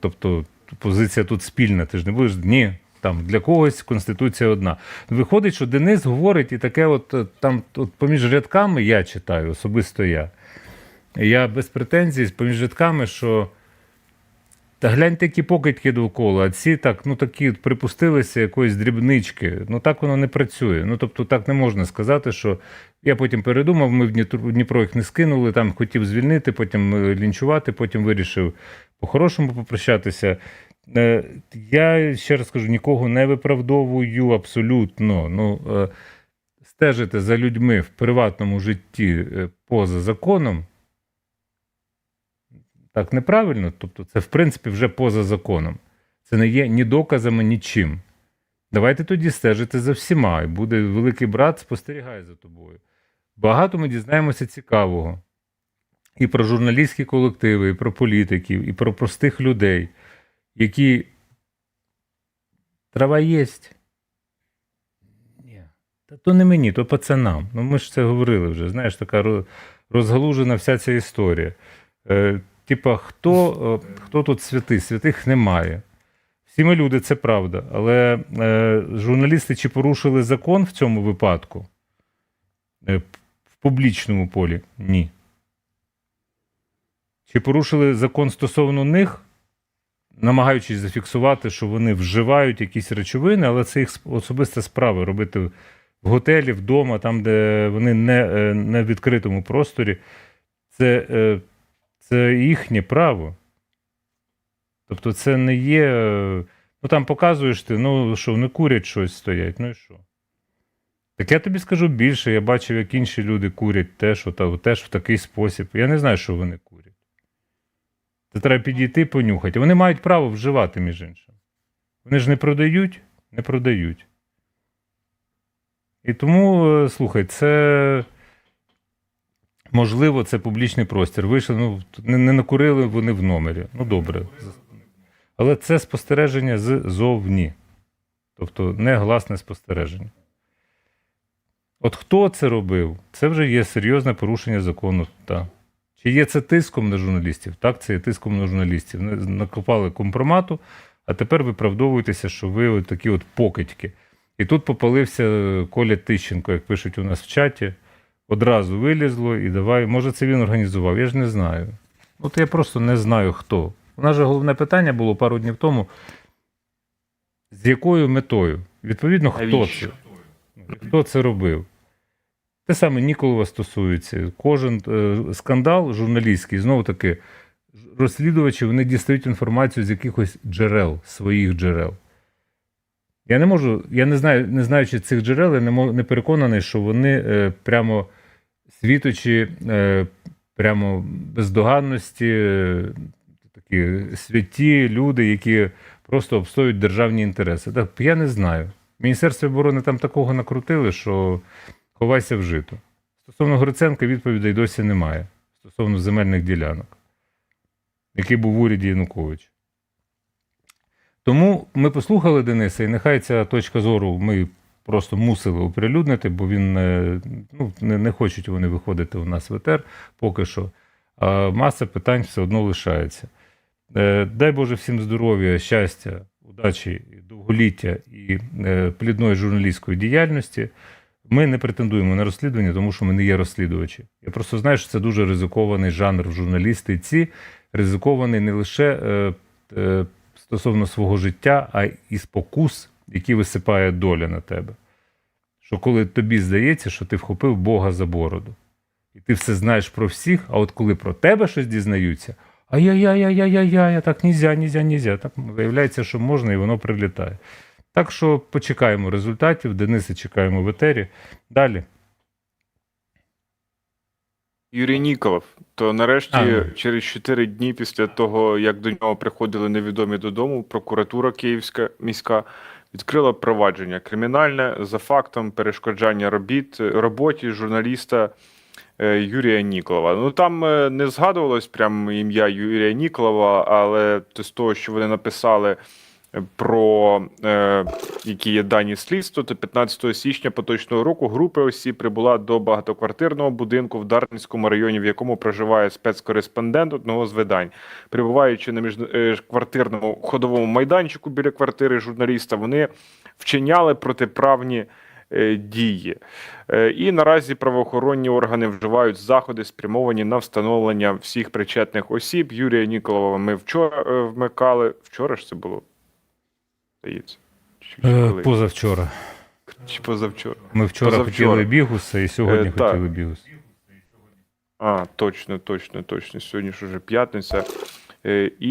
Тобто позиція тут спільна, ти ж не будеш, ні, там для когось Конституція одна. Виходить, що Денис говорить і таке от там от поміж рядками, я читаю, особисто я. Я без претензій, поміж рядками, що та гляньте, які покидьки довкола, а ці так, ну такі припустилися якоїсь дрібнички. Ну так воно не працює. Ну тобто так не можна сказати, що я потім передумав, ми в Дніпро їх не скинули, там хотів звільнити, потім лінчувати, потім вирішив по-хорошому попрощатися. Я ще раз кажу, нікого не виправдовую абсолютно. Ну, стежити за людьми в приватному житті поза законом так неправильно, тобто це в принципі вже поза законом. Це не є ні доказами, нічим. Давайте тоді стежити за всіма, і буде великий брат спостерігає за тобою. Багато ми дізнаємося цікавого. І про журналістські колективи, і про політиків, і про простих людей, які трава єсть. Ні, та то не мені, то пацанам. Ну ми ж це говорили вже, знаєш, така розгалужена вся ця історія. Типа, хто тут святий? Святих немає. Всі ми люди, це правда. Але журналісти чи порушили закон в цьому випадку? В публічному полі? Ні. Чи порушили закон стосовно них, намагаючись зафіксувати, що вони вживають якісь речовини, але це їх особиста справа робити в готелі, вдома, там, де вони не в відкритому просторі. Це їхнє право. Тобто це не є... Ну там показуєш ти, ну що, не курять щось стоять, ну і що? Так я тобі скажу більше, я бачив, як інші люди курять теж в такий спосіб. Я не знаю, що вони курять. Це треба підійти, понюхати. Вони мають право вживати, між іншим. Вони ж не продають? Не продають. І тому, слухай, це... Можливо, це публічний простір. Вийшли, ну, не накурили вони в номері. Ну, добре. Але це спостереження ззовні. Тобто, негласне спостереження. От хто це робив? Це вже є серйозне порушення закону. Так. Чи є це тиском на журналістів? Так, це є тиском на журналістів. Накопали компромату, а тепер виправдовуєтеся, що ви от такі от покидьки. І тут попалився Коля Тищенко, як пишуть у нас в чаті. Одразу вилізло і давай. Може, це він організував, я ж не знаю. От я просто не знаю, хто. У нас же головне питання було пару днів тому, з якою метою? Відповідно, Навіщо? хто це робив? Те саме Ніколова стосується. Кожен скандал журналістський, знову-таки, розслідувачі, вони дістають інформацію з якихось джерел, своїх джерел. Я не знаючи цих джерел, я не переконаний, що вони прямо світочі, прямо бездоганності, такі святі люди, які просто обстоюють державні інтереси. Так, я не знаю. В Міністерстві оборони там такого накрутили, що ховайся в жито. Стосовно Гриценка відповідей досі немає. Стосовно земельних ділянок, який був в уряді Януковича. Тому ми послухали Дениса, і нехай ця точка зору ми просто мусили оприлюднити, бо він не хочуть вони виходити у нас в етер поки що. А маса питань все одно лишається. Дай Боже всім здоров'я, щастя, удачі, довголіття і плідної журналістської діяльності. Ми не претендуємо на розслідування, тому що ми не є розслідувачі. Я просто знаю, що це дуже ризикований жанр в журналістиці, ризикований не лише стосовно свого життя, а і спокус, які висипає доля на тебе. Що коли тобі здається, що ти вхопив Бога за бороду, і ти все знаєш про всіх, а от коли про тебе щось дізнаються, ай-яй-яй-яй-яй-яй, так нельзя. Так виявляється, що можна, і воно прилітає. Так що почекаємо результатів, Дениса чекаємо в етері. Далі. Юрій Ніколов, то нарешті через 4 дні після того, як до нього приходили невідомі додому, прокуратура Київська міська відкрила провадження кримінальне за фактом перешкоджання роботі журналіста Юрія Ніколова. Ну там не згадувалось прямо ім'я Юрія Ніколова, але з того, що вони написали про які є дані слідства, то 15 січня поточного року група осіб прибула до багатоквартирного будинку в Дарницькому районі, в якому проживає спецкореспондент одного з видань. Перебуваючи на міжквартирному ходовому майданчику біля квартири журналіста, вони вчиняли протиправні дії. І наразі правоохоронні органи вживають заходи, спрямовані на встановлення всіх причетних осіб. Юрія Ніколова ми вчора вмикали. Вчора ж це було? Здається. Позавчора. Чи позавчора? Ми вчора хотіли Бігуса і сьогодні хотіли Бігуса. Точно. Сьогодні ж уже п'ятниця. І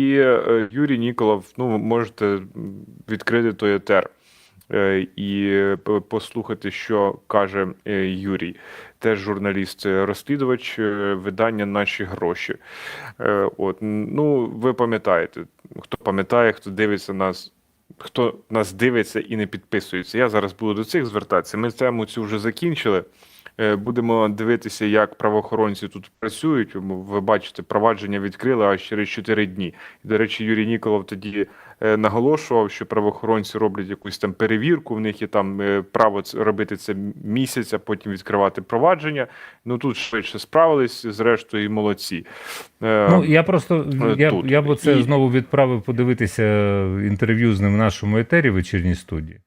Юрій Ніколов, можете відкрити той етер і послухати, що каже Юрій. Теж журналіст-розслідувач видання «Наші гроші». Ви пам'ятаєте, хто пам'ятає, хто дивиться нас, хто нас дивиться і не підписується. Я зараз буду до цих звертатися. Ми тему цю вже закінчили. Будемо дивитися, як правоохоронці тут працюють. Ви бачите, провадження відкрили аж через 4 дні. І, до речі, Юрій Ніколов тоді наголошував, що правоохоронці роблять якусь там перевірку, в них є там право робити це місяць, а потім відкривати провадження. Тут швидше справились, зрештою, і молодці. Я б це знову відправив подивитися інтерв'ю з ним в нашому етері в вечірній студії.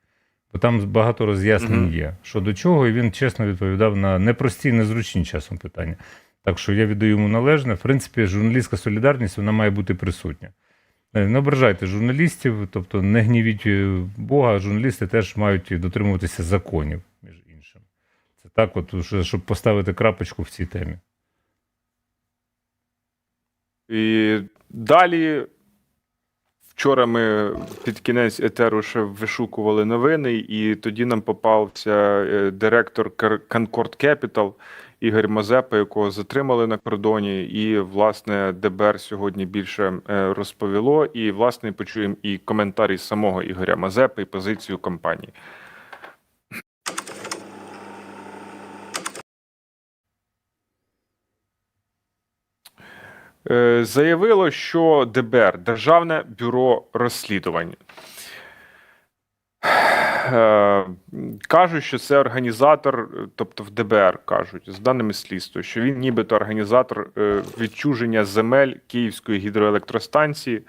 Бо там багато роз'яснень є, що до чого, і він чесно відповідав на непрості, незручні часом питання. Так що я віддаю йому належне. В принципі, журналістська солідарність, вона має бути присутня. Не ображайте журналістів, тобто не гнівіть Бога, журналісти теж мають дотримуватися законів, між іншим. Це так щоб поставити крапочку в цій темі. І далі... Вчора ми під кінець етеру ще вишукували новини, і тоді нам попався директор Concord Capital Ігор Мазепа, якого затримали на кордоні, і, власне, ДБР сьогодні більше розповіло, і, власне, почуємо і коментарі самого Ігоря Мазепи, і позицію компанії. Заявило, що ДБР, Державне бюро розслідувань, кажуть, що це організатор, тобто в ДБР кажуть, з даними слідства, що він нібито організатор відчуження земель Київської гідроелектростанції.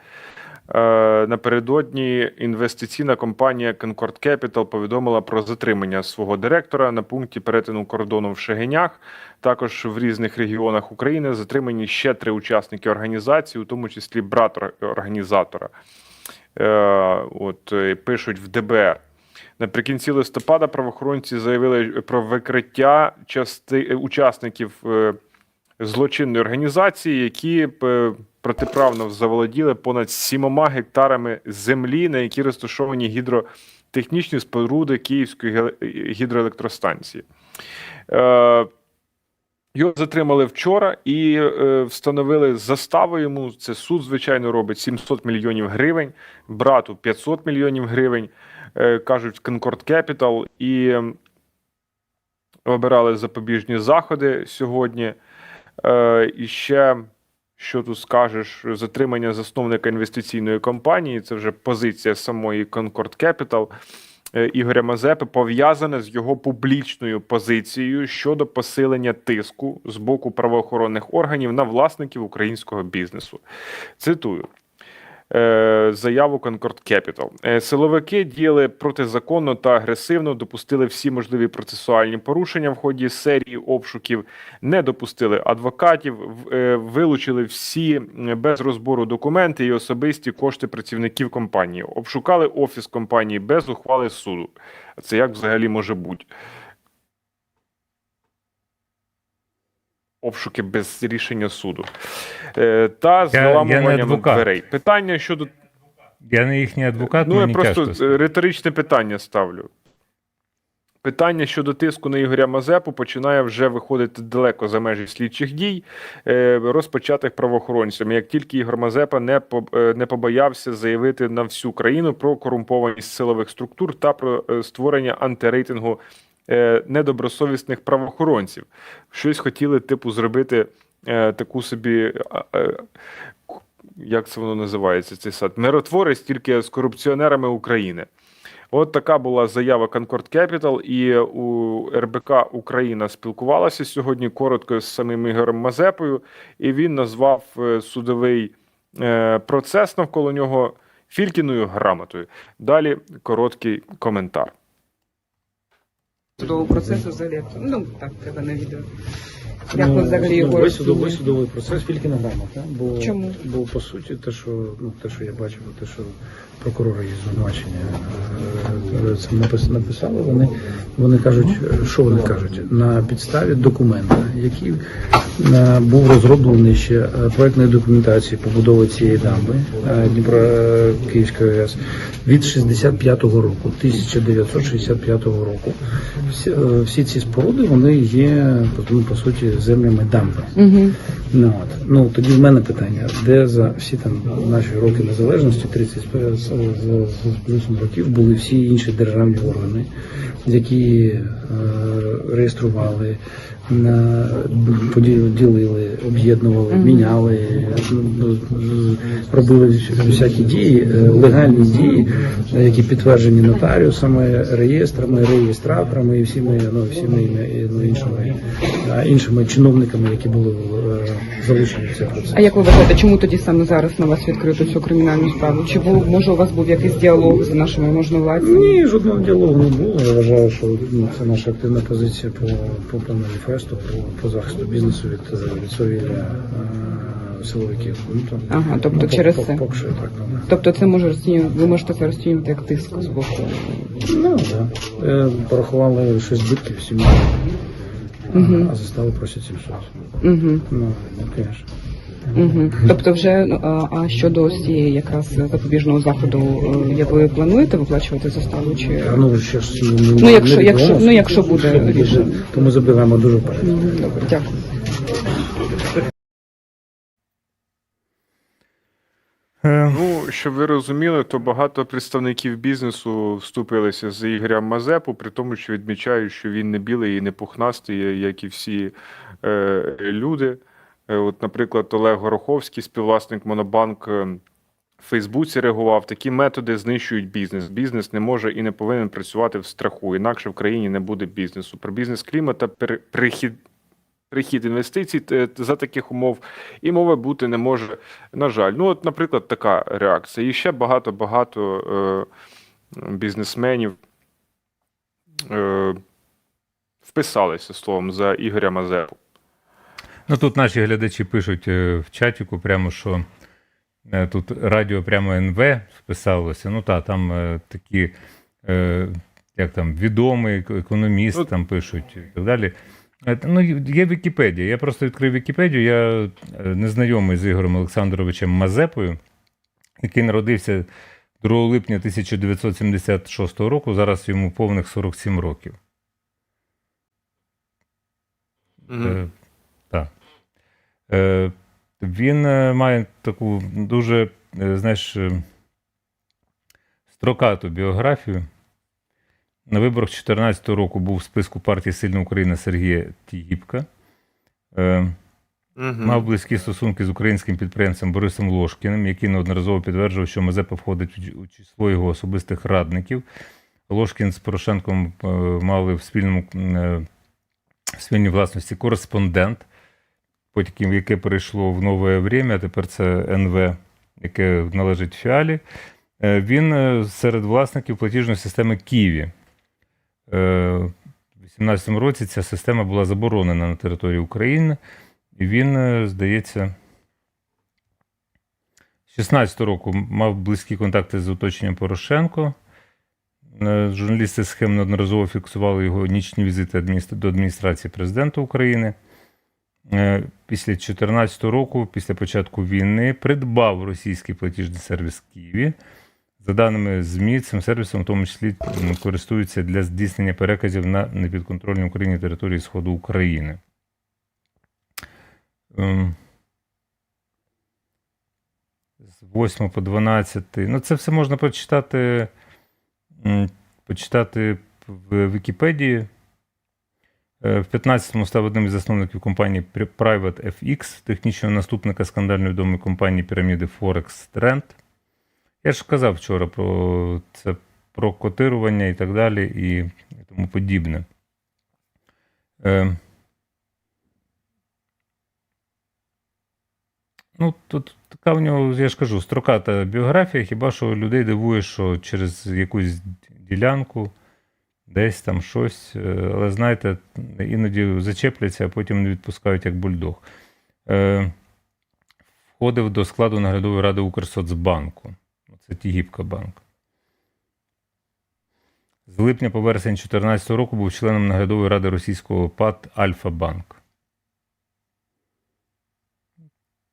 Напередодні інвестиційна компанія Concord Capital повідомила про затримання свого директора на пункті перетину кордону в Шегинях. Також в різних регіонах України затримані ще 3 учасники організації, у тому числі брат організатора. Пишуть в ДБР. Наприкінці листопада правоохоронці заявили про викриття учасників злочинної організації, які протиправно заволоділи понад 7 гектарами землі, на якій розташовані гідротехнічні споруди Київської гідроелектростанції. Його затримали вчора і встановили заставу йому, це суд, звичайно, робить, 700 мільйонів гривень, брату 500 мільйонів гривень, кажуть Concord Capital, і обирали запобіжні заходи сьогодні. І ще, що тут скажеш, затримання засновника інвестиційної компанії, це вже позиція самої Concord Capital, Ігоря Мазепи, пов'язане з його публічною позицією щодо посилення тиску з боку правоохоронних органів на власників українського бізнесу. Цитую заяву Concord Capital. Силовики діяли протизаконно та агресивно, допустили всі можливі процесуальні порушення в ході серії обшуків, не допустили адвокатів, вилучили всі без розбору документи і особисті кошти працівників компанії. Обшукали офіс компанії без ухвали суду. Це як взагалі може бути? Обшуки без рішення суду. Та з заламуванням дверей. Питання щодо... Я не їхній адвокат, я мені просто тяжко сказати. риторичне питання ставлю. Питання щодо тиску на Ігоря Мазепу починає вже виходити далеко за межі слідчих дій, розпочатих правоохоронцями. Як тільки Ігор Мазепа не побоявся заявити на всю країну про корумпованість силових структур та про створення антирейтингу недобросовісних правоохоронців. Щось хотіли, типу, зробити таку собі, як це воно називається, цей сад, миротворець тільки з корупціонерами України. От така була заява Concord Capital, і у РБК Україна спілкувалася сьогодні коротко з самим Ігорем Мазепою, і він назвав судовий процес навколо нього Фількіною грамотою. Далі короткий коментар. Судового процесу взагалі, так, треба на відео. Як ви взагалі його розцінюєте? Весь судовий процес Фількіна грамота. Чому? Бо по суті, те, що я бачив, те, що прокурори їх звинувачення це написали, вони кажуть, що вони кажуть? На підставі документа, який був розроблений ще проектної документації побудови цієї дамби Дніпро-Київської АЕС від 65-го року, 1965 року. Всі ці споруди, вони є, по суті, землями дамби. Тоді в мене питання, де за всі там наші роки незалежності, 30 з плюсом років, були всі інші державні органи, які реєстрували, поділили, об'єднували, міняли, робили всякі дії, легальні дії, які підтверджені нотаріусами, реєстраторами і всіми іншими чиновниками, які були залучені в цей процес. А як ви вважаєте, чому тоді саме зараз на вас відкрито цю кримінальну справу? Чи може у вас був якийсь діалог з нашими можновладцями? Ні, жодного діалогу не було. Я вважаю, що це наша активна позиція по маніфесту, по захисту бізнесу від свавілля силовиків. Тобто через це? Поки що так. Тобто це ви можете це розцінювати як тиск з боку? Так. Порахували 6 збитків 7, а заставу просять 700. Звісно. Тобто вже, а щодо цієї якраз запобіжного заходу, як ви плануєте виплачувати заставу? Чи... якщо буде рішення. Тому забігаємо дуже вперед. Добре, дякую. Щоб ви розуміли, то багато представників бізнесу вступилися за Ігоря Мазепу, при тому, що відмічають, що він не білий і не пухнастий, як і всі люди. От, наприклад, Олег Гороховський, співвласник Монобанк, в Фейсбуці реагував: такі методи знищують бізнес. Бізнес не може і не повинен працювати в страху, інакше в країні не буде бізнесу. Про бізнес-клімат та прихід інвестицій за таких умов, і мови бути не може, на жаль. Ну, от, наприклад, така реакція. І ще багато бізнесменів вписалися словом за Ігоря Мазепу. Ну тут наші глядачі пишуть в чатіку прямо, що тут радіо прямо НВ вписалося. Ну так, там такі, як там, відомий економіст там пишуть і так далі. Ну, є Вікіпедія. Я просто відкрив Вікіпедію. Я не знайомий з Ігорем Олександровичем Мазепою, який народився 2 липня 1976 року. Зараз йому повних 47 років. Так. Він має таку дуже, знаєш, строкату біографію. На виборах 2014 року був в списку партії «Сильна Україна» Сергія Тігіпка. Мав близькі стосунки з українським підприємцем Борисом Лошкіним, який неодноразово підтверджував, що Мазепа входить у число його особистих радників. Лошкін з Порошенком мали в спільній власності «Кореспондент», потім яке перейшло в нове время, тепер це НВ, яке належить Фіалі. Він серед власників платіжної системи Києві. У 2018 році ця система була заборонена на території України, і він, здається, з 2016 року мав близькі контакти з оточенням Порошенко. Журналісти схем неодноразово фіксували його нічні візити до адміністрації президента України. Після 2014 року, після початку війни, придбав російський платіжний сервіс в Києві. За даними ЗМІ, цим сервісом в тому числі користуються для здійснення переказів на непідконтрольній Україні території Сходу України. З 8 по 12. Ну, це все можна почитати в Вікіпедії. В 15-му став одним із засновників компанії PrivateFX, технічного наступника скандально відомої компанії піраміди Forex Trend. Я ж казав вчора про котирування і так далі, і тому подібне. Ну, тут така в нього, я ж кажу, строката біографія, хіба що людей дивує, що через якусь ділянку, десь там щось, але, знаєте, іноді зачепляться, а потім не відпускають, як бульдог. Входив до складу наглядової ради Укрсоцбанку. Це Тігіпка банк. З липня по вересень 2014 року був членом наглядової ради російського ПАТ Альфа-банк.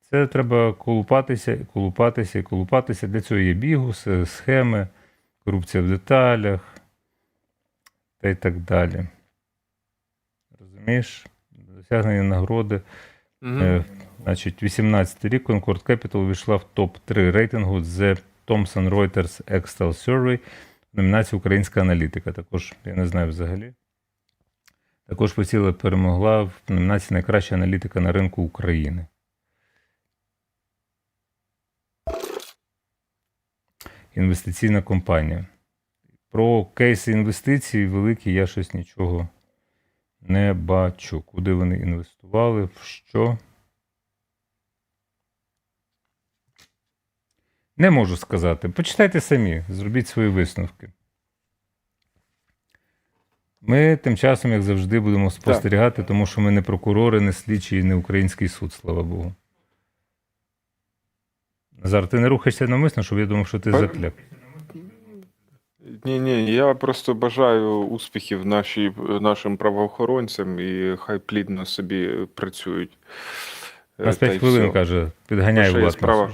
Це треба колупатися. Для цього є бігуси, схеми, корупція в деталях та й так далі. Розумієш? Досягнення нагороди. Значить, 18 рік Concord Capital увійшла в топ-3 рейтингу The Thomson Reuters Excel Survey в номінації «Українська аналітика». Також, я не знаю взагалі. Також посіла перемогла в номінації «Найкраща аналітика на ринку України». Інвестиційна компанія. Про кейси інвестицій великі я щось нічого не бачу. Куди вони інвестували, в що? Не можу сказати. Почитайте самі, зробіть свої висновки. Ми тим часом, як завжди, будемо спостерігати, тому що ми не прокурори, не слідчі і не український суд, слава Богу. Назар, ти не рухаєшся навмисно, щоб я думав, що ти закляк. Ні, я просто бажаю успіхів нашим правоохоронцям і хай плідно собі працюють. На 5 хвилин, каже, підганяй власне.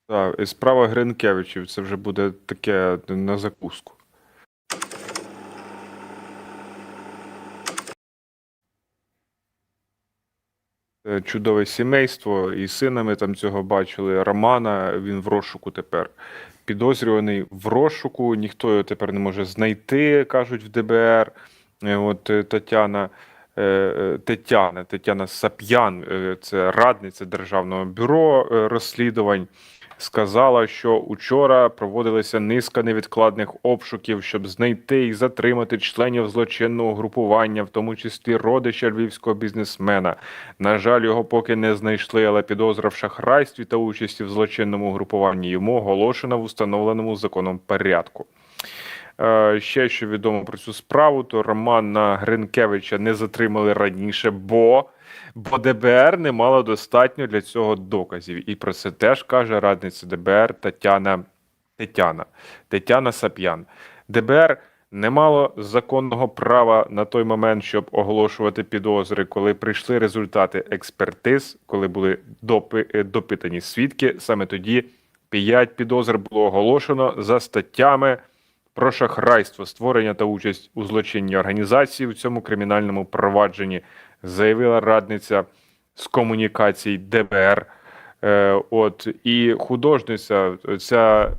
Так, і справа Гринкевичів, це вже буде таке на закуску. Чудове сімейство, і сина ми там цього бачили, Романа, він в розшуку тепер. Підозрюваний в розшуку, ніхто його тепер не може знайти, кажуть в ДБР. От Тетяна Сап'ян, це радниця Державного бюро розслідувань. сказала, що учора проводилася низка невідкладних обшуків, щоб знайти і затримати членів злочинного групування, в тому числі родича львівського бізнесмена. На жаль, його поки не знайшли, але підозра в шахрайстві та участі в злочинному групуванні йому оголошена в установленому законом порядку. Ще що відомо про цю справу, то Романа Гринкевича не затримали раніше, бо ДБР не мало достатньо для цього доказів. І про це теж каже радниця ДБР Тетяна Сап'ян. ДБР не мало законного права на той момент, щоб оголошувати підозри, коли прийшли результати експертиз, коли були допитані свідки. Саме тоді 5 підозр було оголошено за статтями про шахрайство, створення та участь у злочинній організації в цьому кримінальному провадженні, заявила радниця з комунікацій ДБР. І художниця, ця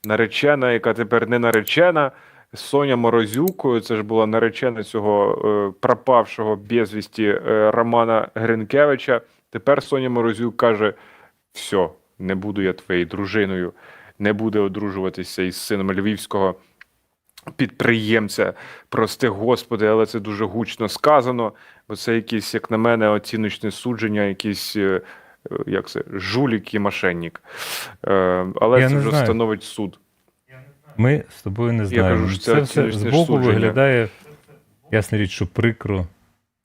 наречена, яка тепер не наречена, Соня Морозюк, це ж була наречена цього пропавшого безвісті Романа Гринкевича. Тепер Соня Морозюк каже: все, не буду я твоєю дружиною, не буде одружуватися із сином львівського підприємця. Прости Господи, але це дуже гучно сказано, бо це якісь, як на мене, оціночне судження, якийсь, як це, жулік і мошенник. Але Я це не вже знаю. встановить суд. Ми з тобою не знаємо. кажу, що це Це все оціночне збоку судження. виглядає, ясна річ, що прикро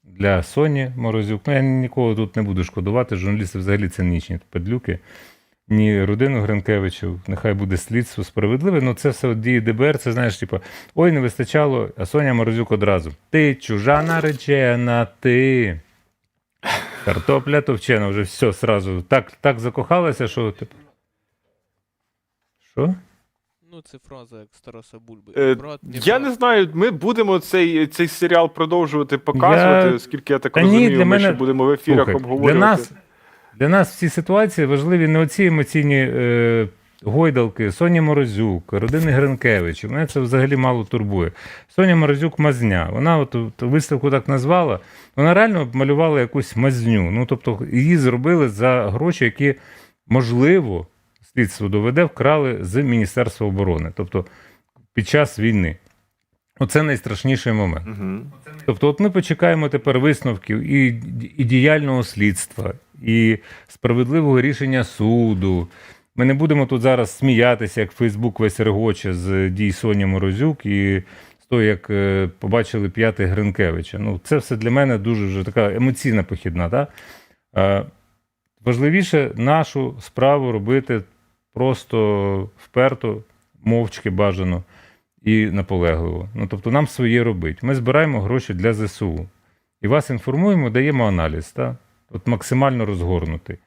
для Соні Морозюк. Ну, я нікого тут не буду шкодувати, журналісти взагалі цинічні падлюки. Ні родину Гринкевичів, нехай буде слідство справедливе, але це все от дії ДБР, це, знаєш, типу, ой, не вистачало, а Соня Морозюк одразу. Ти чужа наречена, ти. Картопля товчена, вже все, сразу. Так закохалася, що... Що? Ну, це фраза як з Тараса Бульби. Брат, Я не знаю, ми будемо цей серіал продовжувати показувати, оскільки я так Та ні, розумію, для ми мене- ще будемо в ефірах Слухай, обговорювати. Для нас в цій ситуації важливі не оці емоційні гойдалки Соні Морозюк, родини Гринкевичів. Мене це взагалі мало турбує. Соня Морозюк мазня. Вона от виставку так назвала. Вона реально малювала якусь мазню. Ну, тобто її зробили за гроші, які, можливо, слідство доведе, вкрали з Міністерства оборони. Тобто під час війни. Оце найстрашніший момент. Тобто, от ми почекаємо тепер висновків і діяльного слідства, і справедливого рішення суду. Ми не будемо тут зараз сміятися, як Фейсбук весь регоче з дій Соні Морозюк і з того, як побачили 5 Гринкевича. Ну, це все для мене дуже вже така емоційна похідна. Да? Важливіше нашу справу робити просто вперто, мовчки бажано і наполегливо. Ну, тобто нам своє робить. Ми збираємо гроші для ЗСУ. І вас інформуємо, даємо аналіз. Та? От максимально розгорнутий.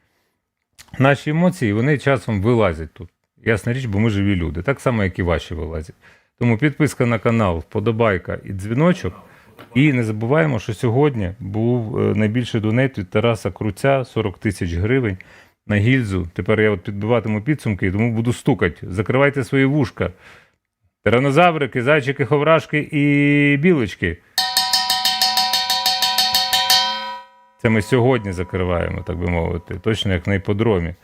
Наші емоції, вони часом вилазять тут. Ясна річ, бо ми живі люди. Так само, як і ваші вилазять. Тому підписка на канал, вподобайка і дзвіночок. І не забуваємо, що сьогодні був найбільший донейт від Тараса Круця, 40 тисяч гривень на гільзу. Тепер я от підбиватиму підсумки, тому буду стукати. Закривайте свої вушка. Тиранозаврики, зайчики, ховрашки і білочки. Це ми сьогодні закриваємо, так би мовити, точно як на іподромі.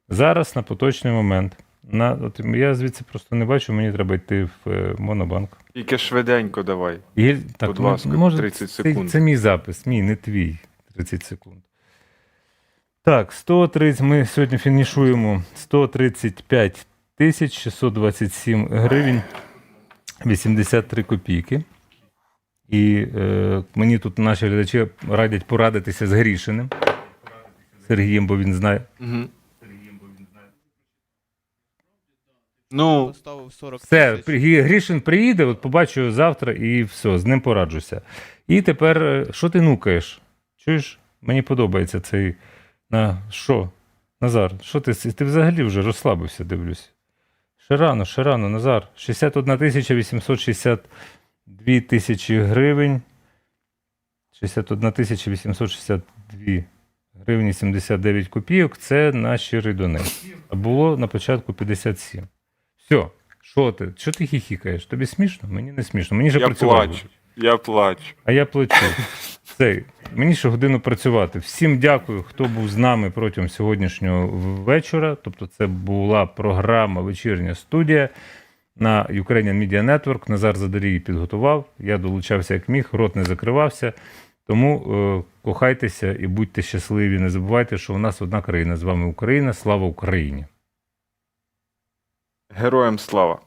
Зараз на поточний момент. От я звідси просто не бачу, мені треба йти в Монобанк. Тільки швиденько давай. Так, Будь ласка, може, 30 секунд. Це мій запис, мій, не твій. 30 секунд. Так, 130, ми сьогодні фінішуємо 135 тисяч 627 гривень 83 копійки. І мені тут наші глядачі радять порадитися з Грішиним Сергієм, бо він знає. Ну, поставив 40 Все, тисяч. Грішин приїде, от побачу його завтра і все, з ним пораджуся. І тепер, що ти нукаєш? Чуєш? Мені подобається цей... Що? Назар, що ти взагалі вже розслабився, дивлюсь. Ще рано, Назар. 61 тисяча 862 тисячі гривень. 61 тисяча 862 гривні 79 копійок. Це наш щирий донейт. А було на початку 57. Все, що ти хіхікаєш? Тобі смішно? Мені не смішно. Мені ж я працювати. плачу. А я плачу. Мені ще годину працювати. Всім дякую, хто був з нами протягом сьогоднішнього вечора. Тобто це була програма «Вечірня студія» на Ukrainian Media Network. Назар Задарій її підготував. Я долучався як міг, рот не закривався. Тому кохайтеся і будьте щасливі. Не забувайте, що у нас одна країна. З вами Україна. Слава Україні! Героям слава!